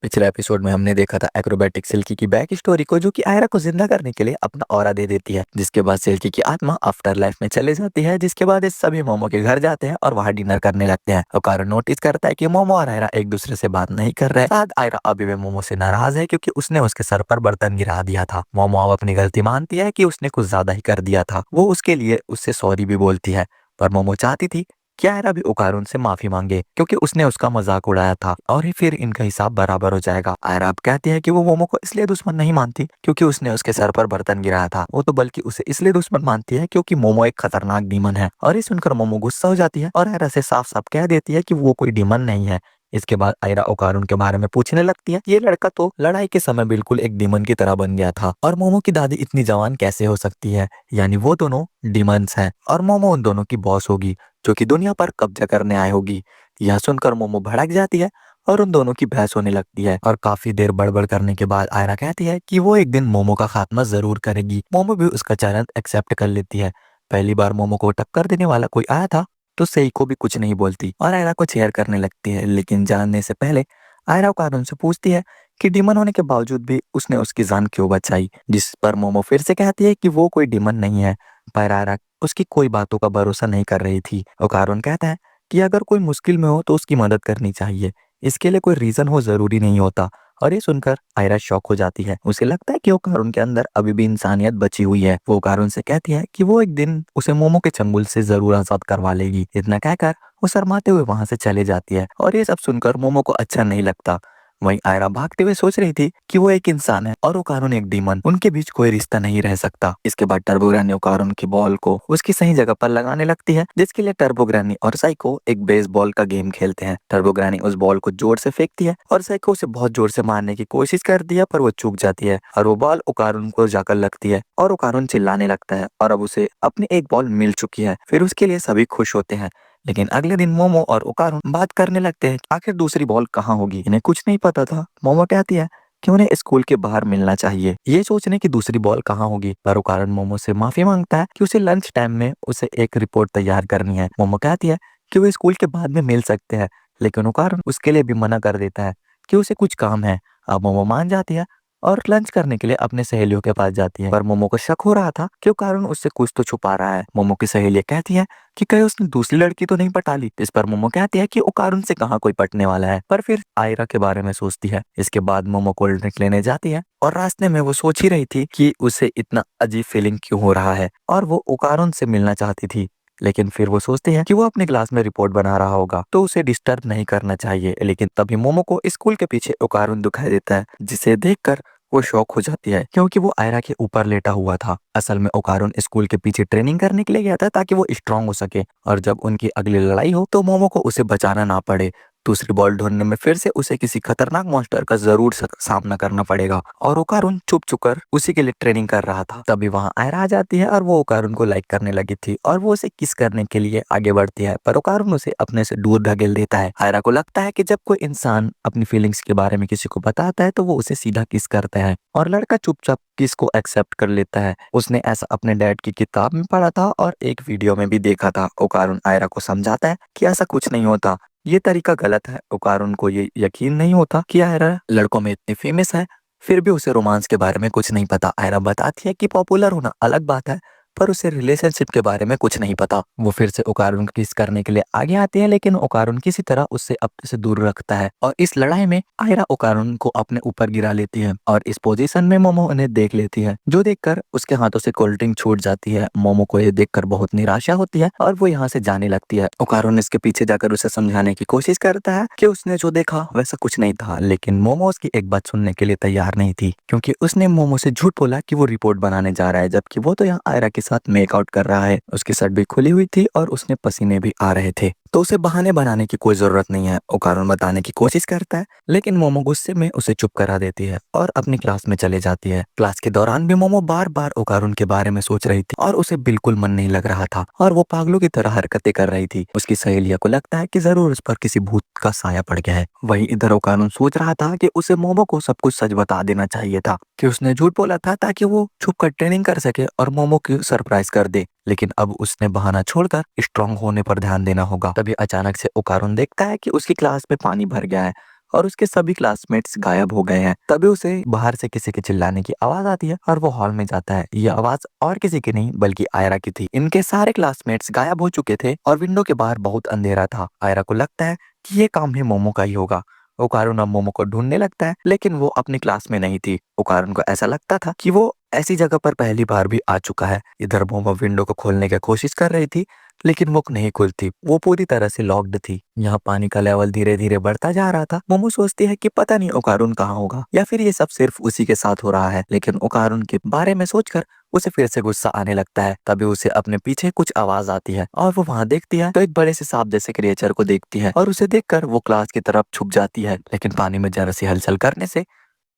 पिछले एपिसोड में हमने देखा था एक्रोबैटिक सिल्की की बैक स्टोरी को, जो कि आयरा को जिंदा करने के लिए अपना ऑरा दे देती है, जिसके बाद सिल्की की आत्मा आफ्टर लाइफ में चले जाती है। जिसके बाद ये सभी मोमो के घर जाते हैं और वहाँ डिनर करने लगते हैं। ओकारो नोटिस करता है कि मोमो और आयरा एक दूसरे से बात नहीं कर रहे। शायद आयरा अभी भी मोमो से नाराज है क्योंकि उसने उसके सर पर बर्तन गिरा दिया था। मोमो अब अपनी गलती मानती है कि उसने कुछ ज्यादा ही कर दिया था। वो उसके लिए उससे सॉरी भी बोलती है, पर मोमो चाहती थी कि आयरा भी ओकारुन से माफी मांगे क्योंकि उसने उसका मजाक उड़ाया था और ही फिर इनका हिसाब बराबर हो जाएगा। आयरा अब कहती है कि वो मोमो को इसलिए दुश्मन नहीं मानती क्योंकि उसने उसके सर पर बर्तन गिराया था, वो तो बल्कि उसे इसलिए दुश्मन मानती है क्योंकि मोमो एक खतरनाक डीमन है। और ये सुनकर मोमो गुस्सा हो जाती है और आयरा से साफ साफ कह देती है कि वो कोई डीमन नहीं है। इसके बाद आयरा ओकारुन के बारे में पूछने लगती है। ये लड़का तो लड़ाई के समय बिल्कुल एक डीमन की तरह बन गया था और मोमो की दादी इतनी जवान कैसे हो सकती है, यानी वो दोनों डीमंस हैं और मोमो उन दोनों की बॉस होगी जो कि दुनिया पर कब्जा करने आए होगी। यह सुनकर मोमो भड़क जाती है और उन दोनों की बहस होने लगती है और काफी देर बड़बड़ करने के बाद आयरा कहती है कि वो एक दिन मोमो का खात्मा जरूर करेगी। मोमो भी उसका चैलेंज एक्सेप्ट कर लेती है। पहली बार मोमो को टक्कर देने वाला कोई आया था तो सेइको भी कुछ नहीं बोलती और आयरा को चेयर करने लगती है, लेकिन जानने से पहले आयरा कारण से पूछती है कि डीमन होने के बावजूद भी उसने उसकी जान क्यों बचाई। जिस पर मोमो फिर से कहती है कि वो कोई डीमन नहीं है, पर आयरा उसकी कोई बातों का भरोसा नहीं कर रही थी। ओकारुन कहता है कि अगर कोई मुश्किल में हो तो उसकी मदद करनी चाहिए, इसके लिए कोई रीजन हो जरूरी नहीं होता। और ये सुनकर आयरा शॉक हो जाती है। उसे लगता है कि ओकारुन के अंदर अभी भी इंसानियत बची हुई है। वो ओकारुन से कहती है कि वो एक दिन उसे मोमो के चंगुल से जरूर आजाद करवा लेगी। इतना कहकर वो शर्माते हुए वहां से चले जाती है और ये सब सुनकर मोमो को अच्छा नहीं लगता। वहीं आयरा भागते हुए सोच रही थी कि वो एक इंसान है और ओकारुन एक डीमन, उनके बीच कोई रिश्ता नहीं रह सकता। इसके बाद टर्बोग्रानी ओकारुन की बॉल को उसकी सही जगह पर लगाने लगती है, जिसके लिए टर्बोग्रानी और साइको एक बेसबॉल का गेम खेलते हैं। टर्बोग्रानी उस बॉल को जोर से फेंकती है और साइको उसे बहुत जोर से मारने की कोशिश करती है, पर वो चूक जाती है और वो बॉल ओकारुन को जाकर लगती है और ओकारुन चिल्लाने लगता है और अब उसे अपनी एक बॉल मिल चुकी है। फिर उसके लिए सभी खुश होते हैं। लेकिन अगले दिन मोमो और ओकारुन बात करने लगते हैं आखिर दूसरी बॉल कहाँ होगी। इन्हें कुछ नहीं पता था। मोमो कहती है कि उन्हें स्कूल के बाहर मिलना चाहिए, ये सोचने की दूसरी बॉल कहाँ होगी। पर ओकारुन मोमो से माफी मांगता है कि उसे लंच टाइम में उसे एक रिपोर्ट तैयार करनी है। मोमो कहती है कि वो स्कूल के बाद में मिल सकते हैं, लेकिन ओकारुन उसके लिए भी मना कर देता है कि उसे कुछ काम है। अब मोमो मान जाती है और लंच करने के लिए अपने सहेलियों के पास जाती है, पर मोमो को शक हो रहा था कि ओकारुन उससे कुछ तो छुपा रहा है। मोमो की सहेलियां कहती है कि कहीं उसने दूसरी लड़की तो नहीं पटा ली। इस पर मोमो कहती है कि ओकारुन से कहाँ कोई पटने वाला है, पर फिर आयरा के बारे में सोचती है। इसके बाद मोमो कोल्ड ड्रिंक लेने जाती है और रास्ते में वो सोच ही रही थी कि उसे इतना अजीब फीलिंग क्यों हो रहा है और वो ओकारुन से मिलना चाहती थी। लेकिन फिर वो सोचती है कि वो अपनी क्लास में रिपोर्ट बना रहा होगा तो उसे डिस्टर्ब नहीं करना चाहिए। लेकिन तभी मोमो को स्कूल के पीछे ओकारुन दिखाई देता है, जिसे देखकर वो शॉक हो जाती है क्योंकि वो आयरा के ऊपर लेटा हुआ था। असल में ओकारुन स्कूल के पीछे ट्रेनिंग करने के लिए गया था ताकि वो स्ट्रांग हो सके और जब उनकी अगली लड़ाई हो तो मोमो को उसे बचाना ना पड़े। दूसरी बॉल ढूंढने में फिर से उसे किसी खतरनाक मॉन्स्टर का जरूर सामना करना पड़ेगा और ओकारुन चुप चुप कर उसी के लिए ट्रेनिंग कर रहा था। तभी वहां आयरा आ जाती है और वो ओकारुन को लाइक करने लगी थी और वो उसे किस करने के लिए आगे बढ़ती है, पर ओकारुन उसे अपने से दूर ढकेल देता है। आयरा को लगता है कि जब कोई इंसान अपनी फीलिंग्स के बारे में किसी को बताता है तो वो उसे सीधा किस करता है और लड़का चुपचाप किस को एक्सेप्ट कर लेता है। उसने ऐसा अपने डैड की किताब में पढ़ा था और एक वीडियो में भी देखा था। ओकारुन आयरा को समझाता है कि ऐसा कुछ नहीं होता, ये तरीका गलत है। ओकारुन को ये यकीन नहीं होता कि आयरा लड़कों में इतनी फेमस है, फिर भी उसे रोमांस के बारे में कुछ नहीं पता। आयरा बताती है कि पॉपुलर होना अलग बात है, पर उसे रिलेशनशिप के बारे में कुछ नहीं पता। वो फिर से ओकारुन को किस करने के लिए आगे आती है, लेकिन ओकारुन किसी तरह उससे अपने से दूर रखता है और इस लड़ाई में आयरा ओकारुन को अपने ऊपर गिरा लेती है और इस पोजीशन में मोमो उन्हें देख लेती है, जो देखकर उसके हाथों से कोल्ड ड्रिंक छूट जाती है। मोमो को ये देखकर बहुत निराशा होती है और वो यहाँ से जाने लगती है। ओकारुन इसके पीछे जाकर उसे समझाने की कोशिश करता है कि उसने जो देखा वैसा कुछ नहीं था, लेकिन मोमो उसकी एक बात सुनने के लिए तैयार नहीं थी क्योंकि उसने मोमो से झूठ बोला कि वो रिपोर्ट बनाने जा रहा है, जबकि वो तो यहाँ आयरा के साथ मेकआउट कर रहा है। उसकी शर्ट भी खुली हुई थी और उसने पसीने भी आ रहे थे, तो उसे बहाने बनाने की कोई जरूरत नहीं है। ओकारुन बताने की कोशिश करता है, लेकिन मोमो गुस्से में उसे चुप करा देती है और अपनी क्लास में चले जाती है। क्लास के दौरान भी मोमो बार बार ओकारुन के बारे में सोच रही थी और उसे बिल्कुल मन नहीं लग रहा था और वो पागलों की तरह हरकतें कर रही थी। उसकी सहेलियों को लगता है कि जरूर उस पर किसी भूत का साया पड़ गया है। वहीं इधर ओकारुन सोच रहा था कि उसे मोमो को सब कुछ सच बता देना चाहिए था कि उसने झूठ बोला था ताकि वो छुप कर ट्रेनिंग कर सके और मोमो की सरप्राइज कर दे, लेकिन अब उसने बहाना छोड़कर स्ट्रांग होने पर ध्यान देना होगा। तभी अचानक से ओकारुन देखता है कि उसकी क्लास में पानी भर गया है और उसके सभी क्लासमेट्स गायब हो गए हैं। तभी उसे बाहर से किसी के चिल्लाने की आवाज आती है और वो हॉल में जाता है। ये आवाज और किसी की नहीं बल्कि आयरा की थी। इनके सारे क्लासमेट्स गायब हो चुके थे और विंडो के बाहर बहुत अंधेरा था। आयरा को लगता है कि ये काम भी मोमो का ही होगा। ओकारुन अब मोमो को ढूंढने लगता है, लेकिन वो अपनी क्लास में नहीं थी। ओकारुन को ऐसा लगता था कि वो ऐसी जगह पर पहली बार भी आ चुका है। इधर मोमो विंडो को खोलने की कोशिश कर रही थी, लेकिन वो नहीं खुलती। वो पूरी तरह से लॉक्ड थी। यहाँ पानी का लेवल धीरे धीरे बढ़ता जा रहा था। मोमो सोचती है कि पता नहीं ओकारुन कहाँ होगा या फिर ये सब सिर्फ उसी के साथ हो रहा है। लेकिन ओकारुन के बारे में सोचकर उसे फिर से गुस्सा आने लगता है। तभी उसे अपने पीछे कुछ आवाज आती है और वो वहां देखती है तो एक बड़े से सांप जैसे क्रिएचर को देखती है और उसे देखकर वो क्लास की तरफ छुप जाती है। लेकिन पानी में जरा सी हलचल करने से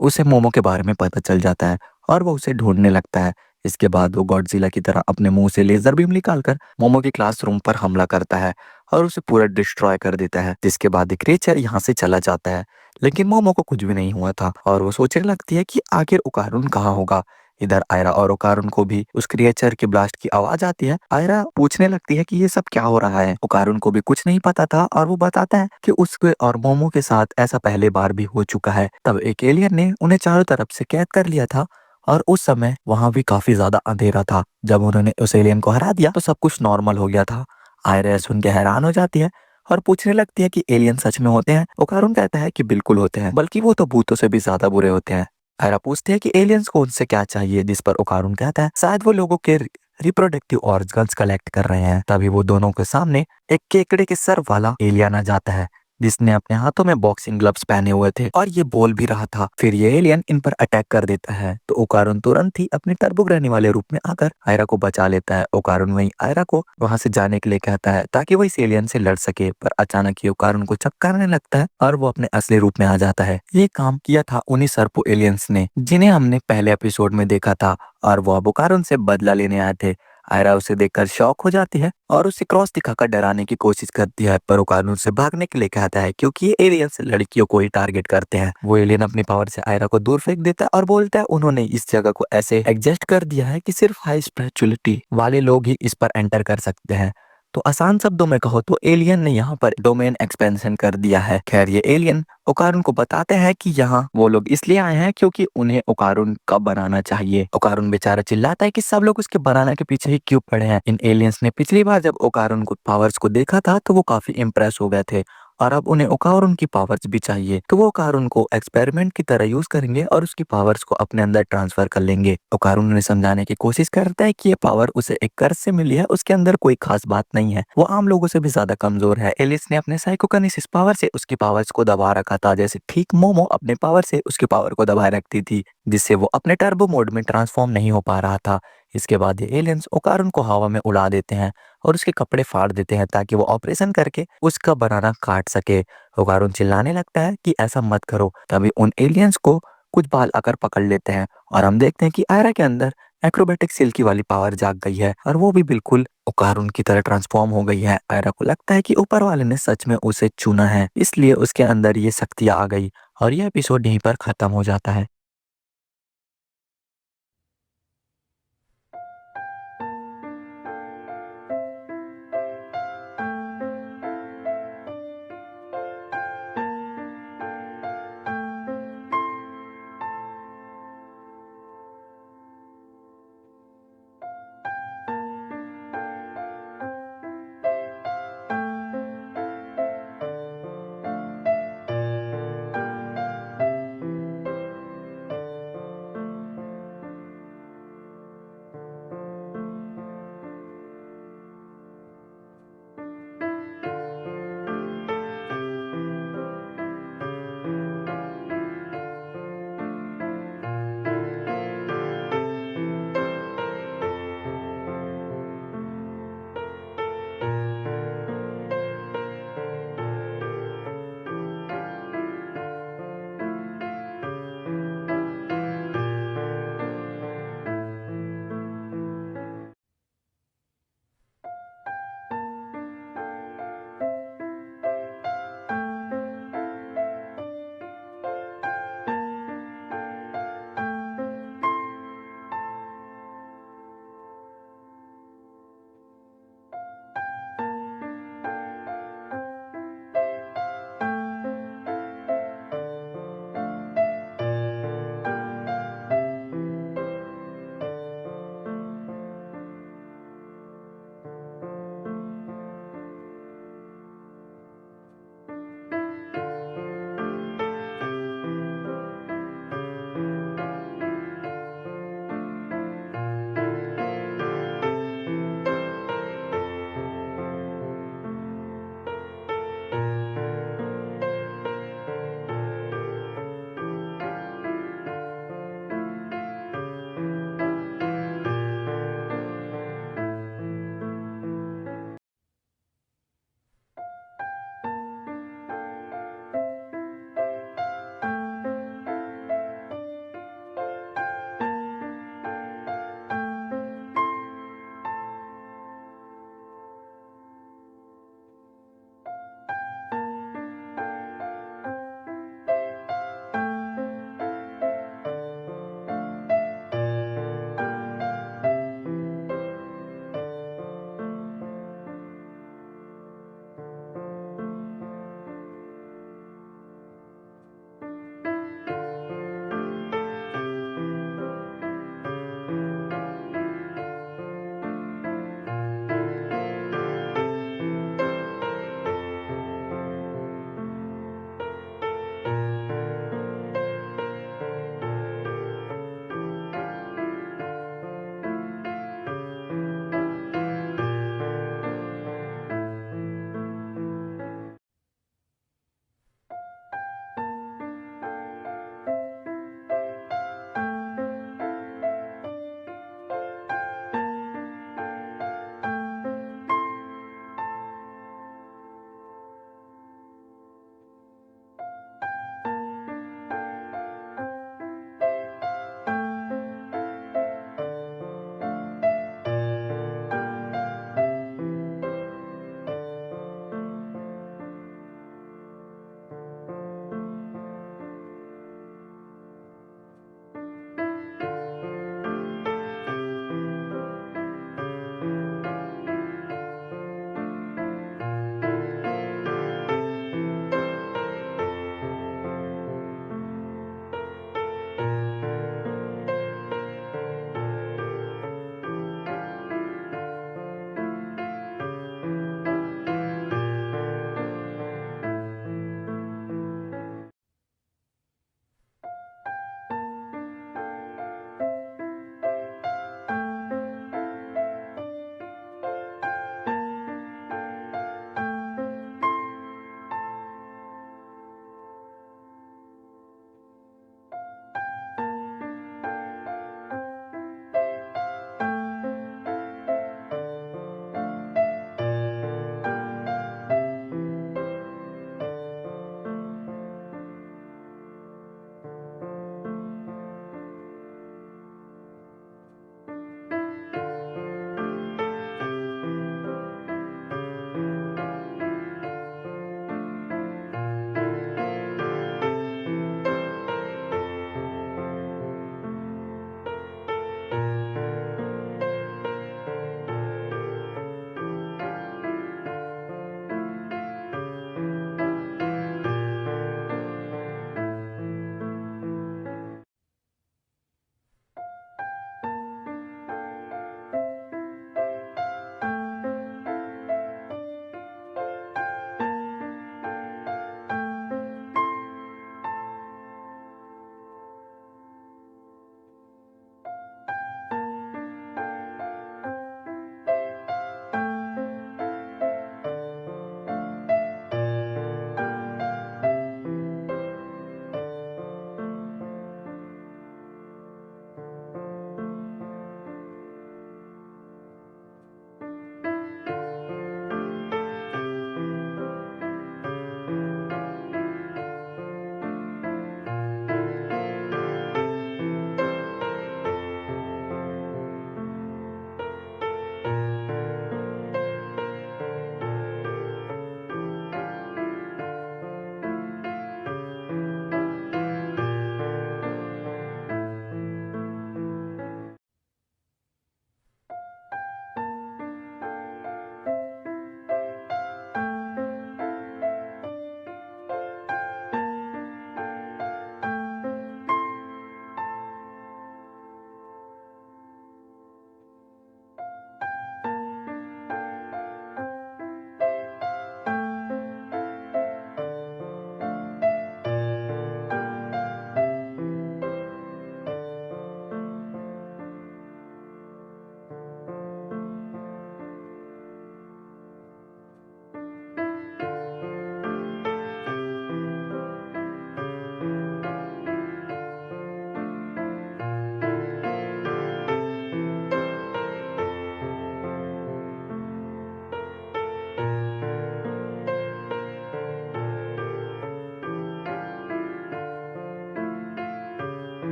उसे मोमो के बारे में पता चल जाता है और वो उसे ढूंढने लगता है। इसके बाद वो गॉडजिला की तरह अपने मुंह से लेजर बीम निकालकर मोमो के क्लासरूम पर हमला करता है और उसे पूरा डिस्ट्रॉय कर देता है। जिसके बाद क्रिएचर यहाँ से चला जाता है, लेकिन मोमो को कुछ भी नहीं हुआ था और वो सोचने लगती है कि आखिर ओकारुन कहाँ होगा। इधर आयरा और ओकारुन को भी उस क्रिएचर के ब्लास्ट की आवाज आती है। आयरा पूछने लगती है कि ये सब क्या हो रहा है। ओकारुन को भी कुछ नहीं पता था और वो बताता है कि उसके और मोमो के साथ ऐसा पहले बार भी हो चुका है। तब एक एलियन ने उन्हें चारों तरफ से कैद कर लिया था और उस समय वहां भी काफी ज्यादा अंधेरा था। जब उन्होंने उस एलियन को हरा दिया तो सब कुछ नॉर्मल हो गया था। आयरा सुन के हैरान हो जाती है और पूछने लगती है कि एलियन सच में होते हैं। ओकारुन कहता है कि बिल्कुल होते हैं, बल्कि वो तो भूतों से भी ज्यादा बुरे होते हैं। आयरा पूछती है कि एलियंस को उनसे क्या चाहिए, जिस पर ओकारुन कहता है शायद वो लोगों के रिप्रोडक्टिव ऑर्गन्स कलेक्ट कर रहे हैं। तभी वो दोनों के सामने एक केकड़े के सर वाला एलियन आ जाता है, जिसने अपने हाथों में बॉक्सिंग ग्लव्स पहने हुए थे और ये बोल भी रहा था। फिर ये एलियन इन पर अटैक कर देता है तो ओकारुन तुरंत ही अपने टर्बोग्रानी वाले रूप में आकर आयरा को बचा लेता है। ओकारुन वहीं आयरा को वहां से जाने के लिए कहता है ताकि वो इस एलियन से लड़ सके, पर अचानक ही ओकारुन को चक्कर आने लगता है और वो अपने असली रूप में आ जाता है। ये काम किया था उन्हीं सर्पो एलियंस ने जिन्हें हमने पहले एपिसोड में देखा था और वो अब ओकारुन से बदला लेने आए थे। आयरा उसे देखकर शॉक हो जाती है और उसे क्रॉस दिखाकर डराने की कोशिश करती है, पर ओकारुन से भागने के लिए कहता है क्योंकि ये एलियंस लड़कियों को ही टारगेट करते हैं। वो एलियन अपनी पावर से आयरा को दूर फेंक देता है और बोलता है उन्होंने इस जगह को ऐसे एडजस्ट कर दिया है कि सिर्फ हाई स्पिरिचुअलिटी वाले लोग ही इस पर एंटर कर सकते हैं। तो आसान शब्दों में कहो तो एलियन ने यहाँ पर डोमेन एक्सपेंशन कर दिया है। खैर ये एलियन ओकारुन को बताते हैं कि यहाँ वो लोग इसलिए आए हैं क्योंकि उन्हें ओकारुन का बनाना चाहिए। ओकारुन बेचारा चिल्लाता है कि सब लोग उसके बनाना के पीछे ही क्यों पड़े हैं। इन एलियंस ने पिछली बार जब ओकारुन को पावर्स को देखा था तो वो काफी इम्प्रेस हो गए थे और अब उन्हें ओकारुन की पावर्स भी चाहिए। तो वो ओकारुन को एक्सपेरिमेंट की तरह यूज करेंगे और उसकी पावर्स को अपने अंदर ट्रांसफर कर लेंगे। ओकारुन उन्हें समझाने की कोशिश करता है कि ये पावर उसे एक कर्स से मिली है, उसके अंदर कोई खास बात नहीं है, वो आम लोगों से भी ज्यादा कमजोर है। एलिस ने अपने साइकोकिनेसिस पावर से उसकी पावर्स को दबा रखा था, जैसे ठीक मोमो अपने पावर से उसकी पावर को दबाए रखती थी, जिससे वो अपने टर्बो मोड में ट्रांसफॉर्म नहीं हो पा रहा था। इसके बाद ये एलियंस ओकारुन को हवा में उड़ा देते हैं और उसके कपड़े फाड़ देते हैं ताकि वो ऑपरेशन करके उसका बनाना काट सके। ओकारुन चिल्लाने लगता है कि ऐसा मत करो। तभी उन एलियंस को कुछ बाल आकर पकड़ लेते हैं और हम देखते हैं कि आयरा के अंदर एक्रोबेटिक सिल्की वाली पावर जाग गई है और वो भी बिल्कुल ओकारुन की तरह ट्रांसफॉर्म हो गई है। आयरा को लगता है कि ऊपर वाले ने सच में उसे चुना है, इसलिए उसके अंदर ये शक्तियां आ गई और यह एपिसोड यहीं पर खत्म हो जाता है।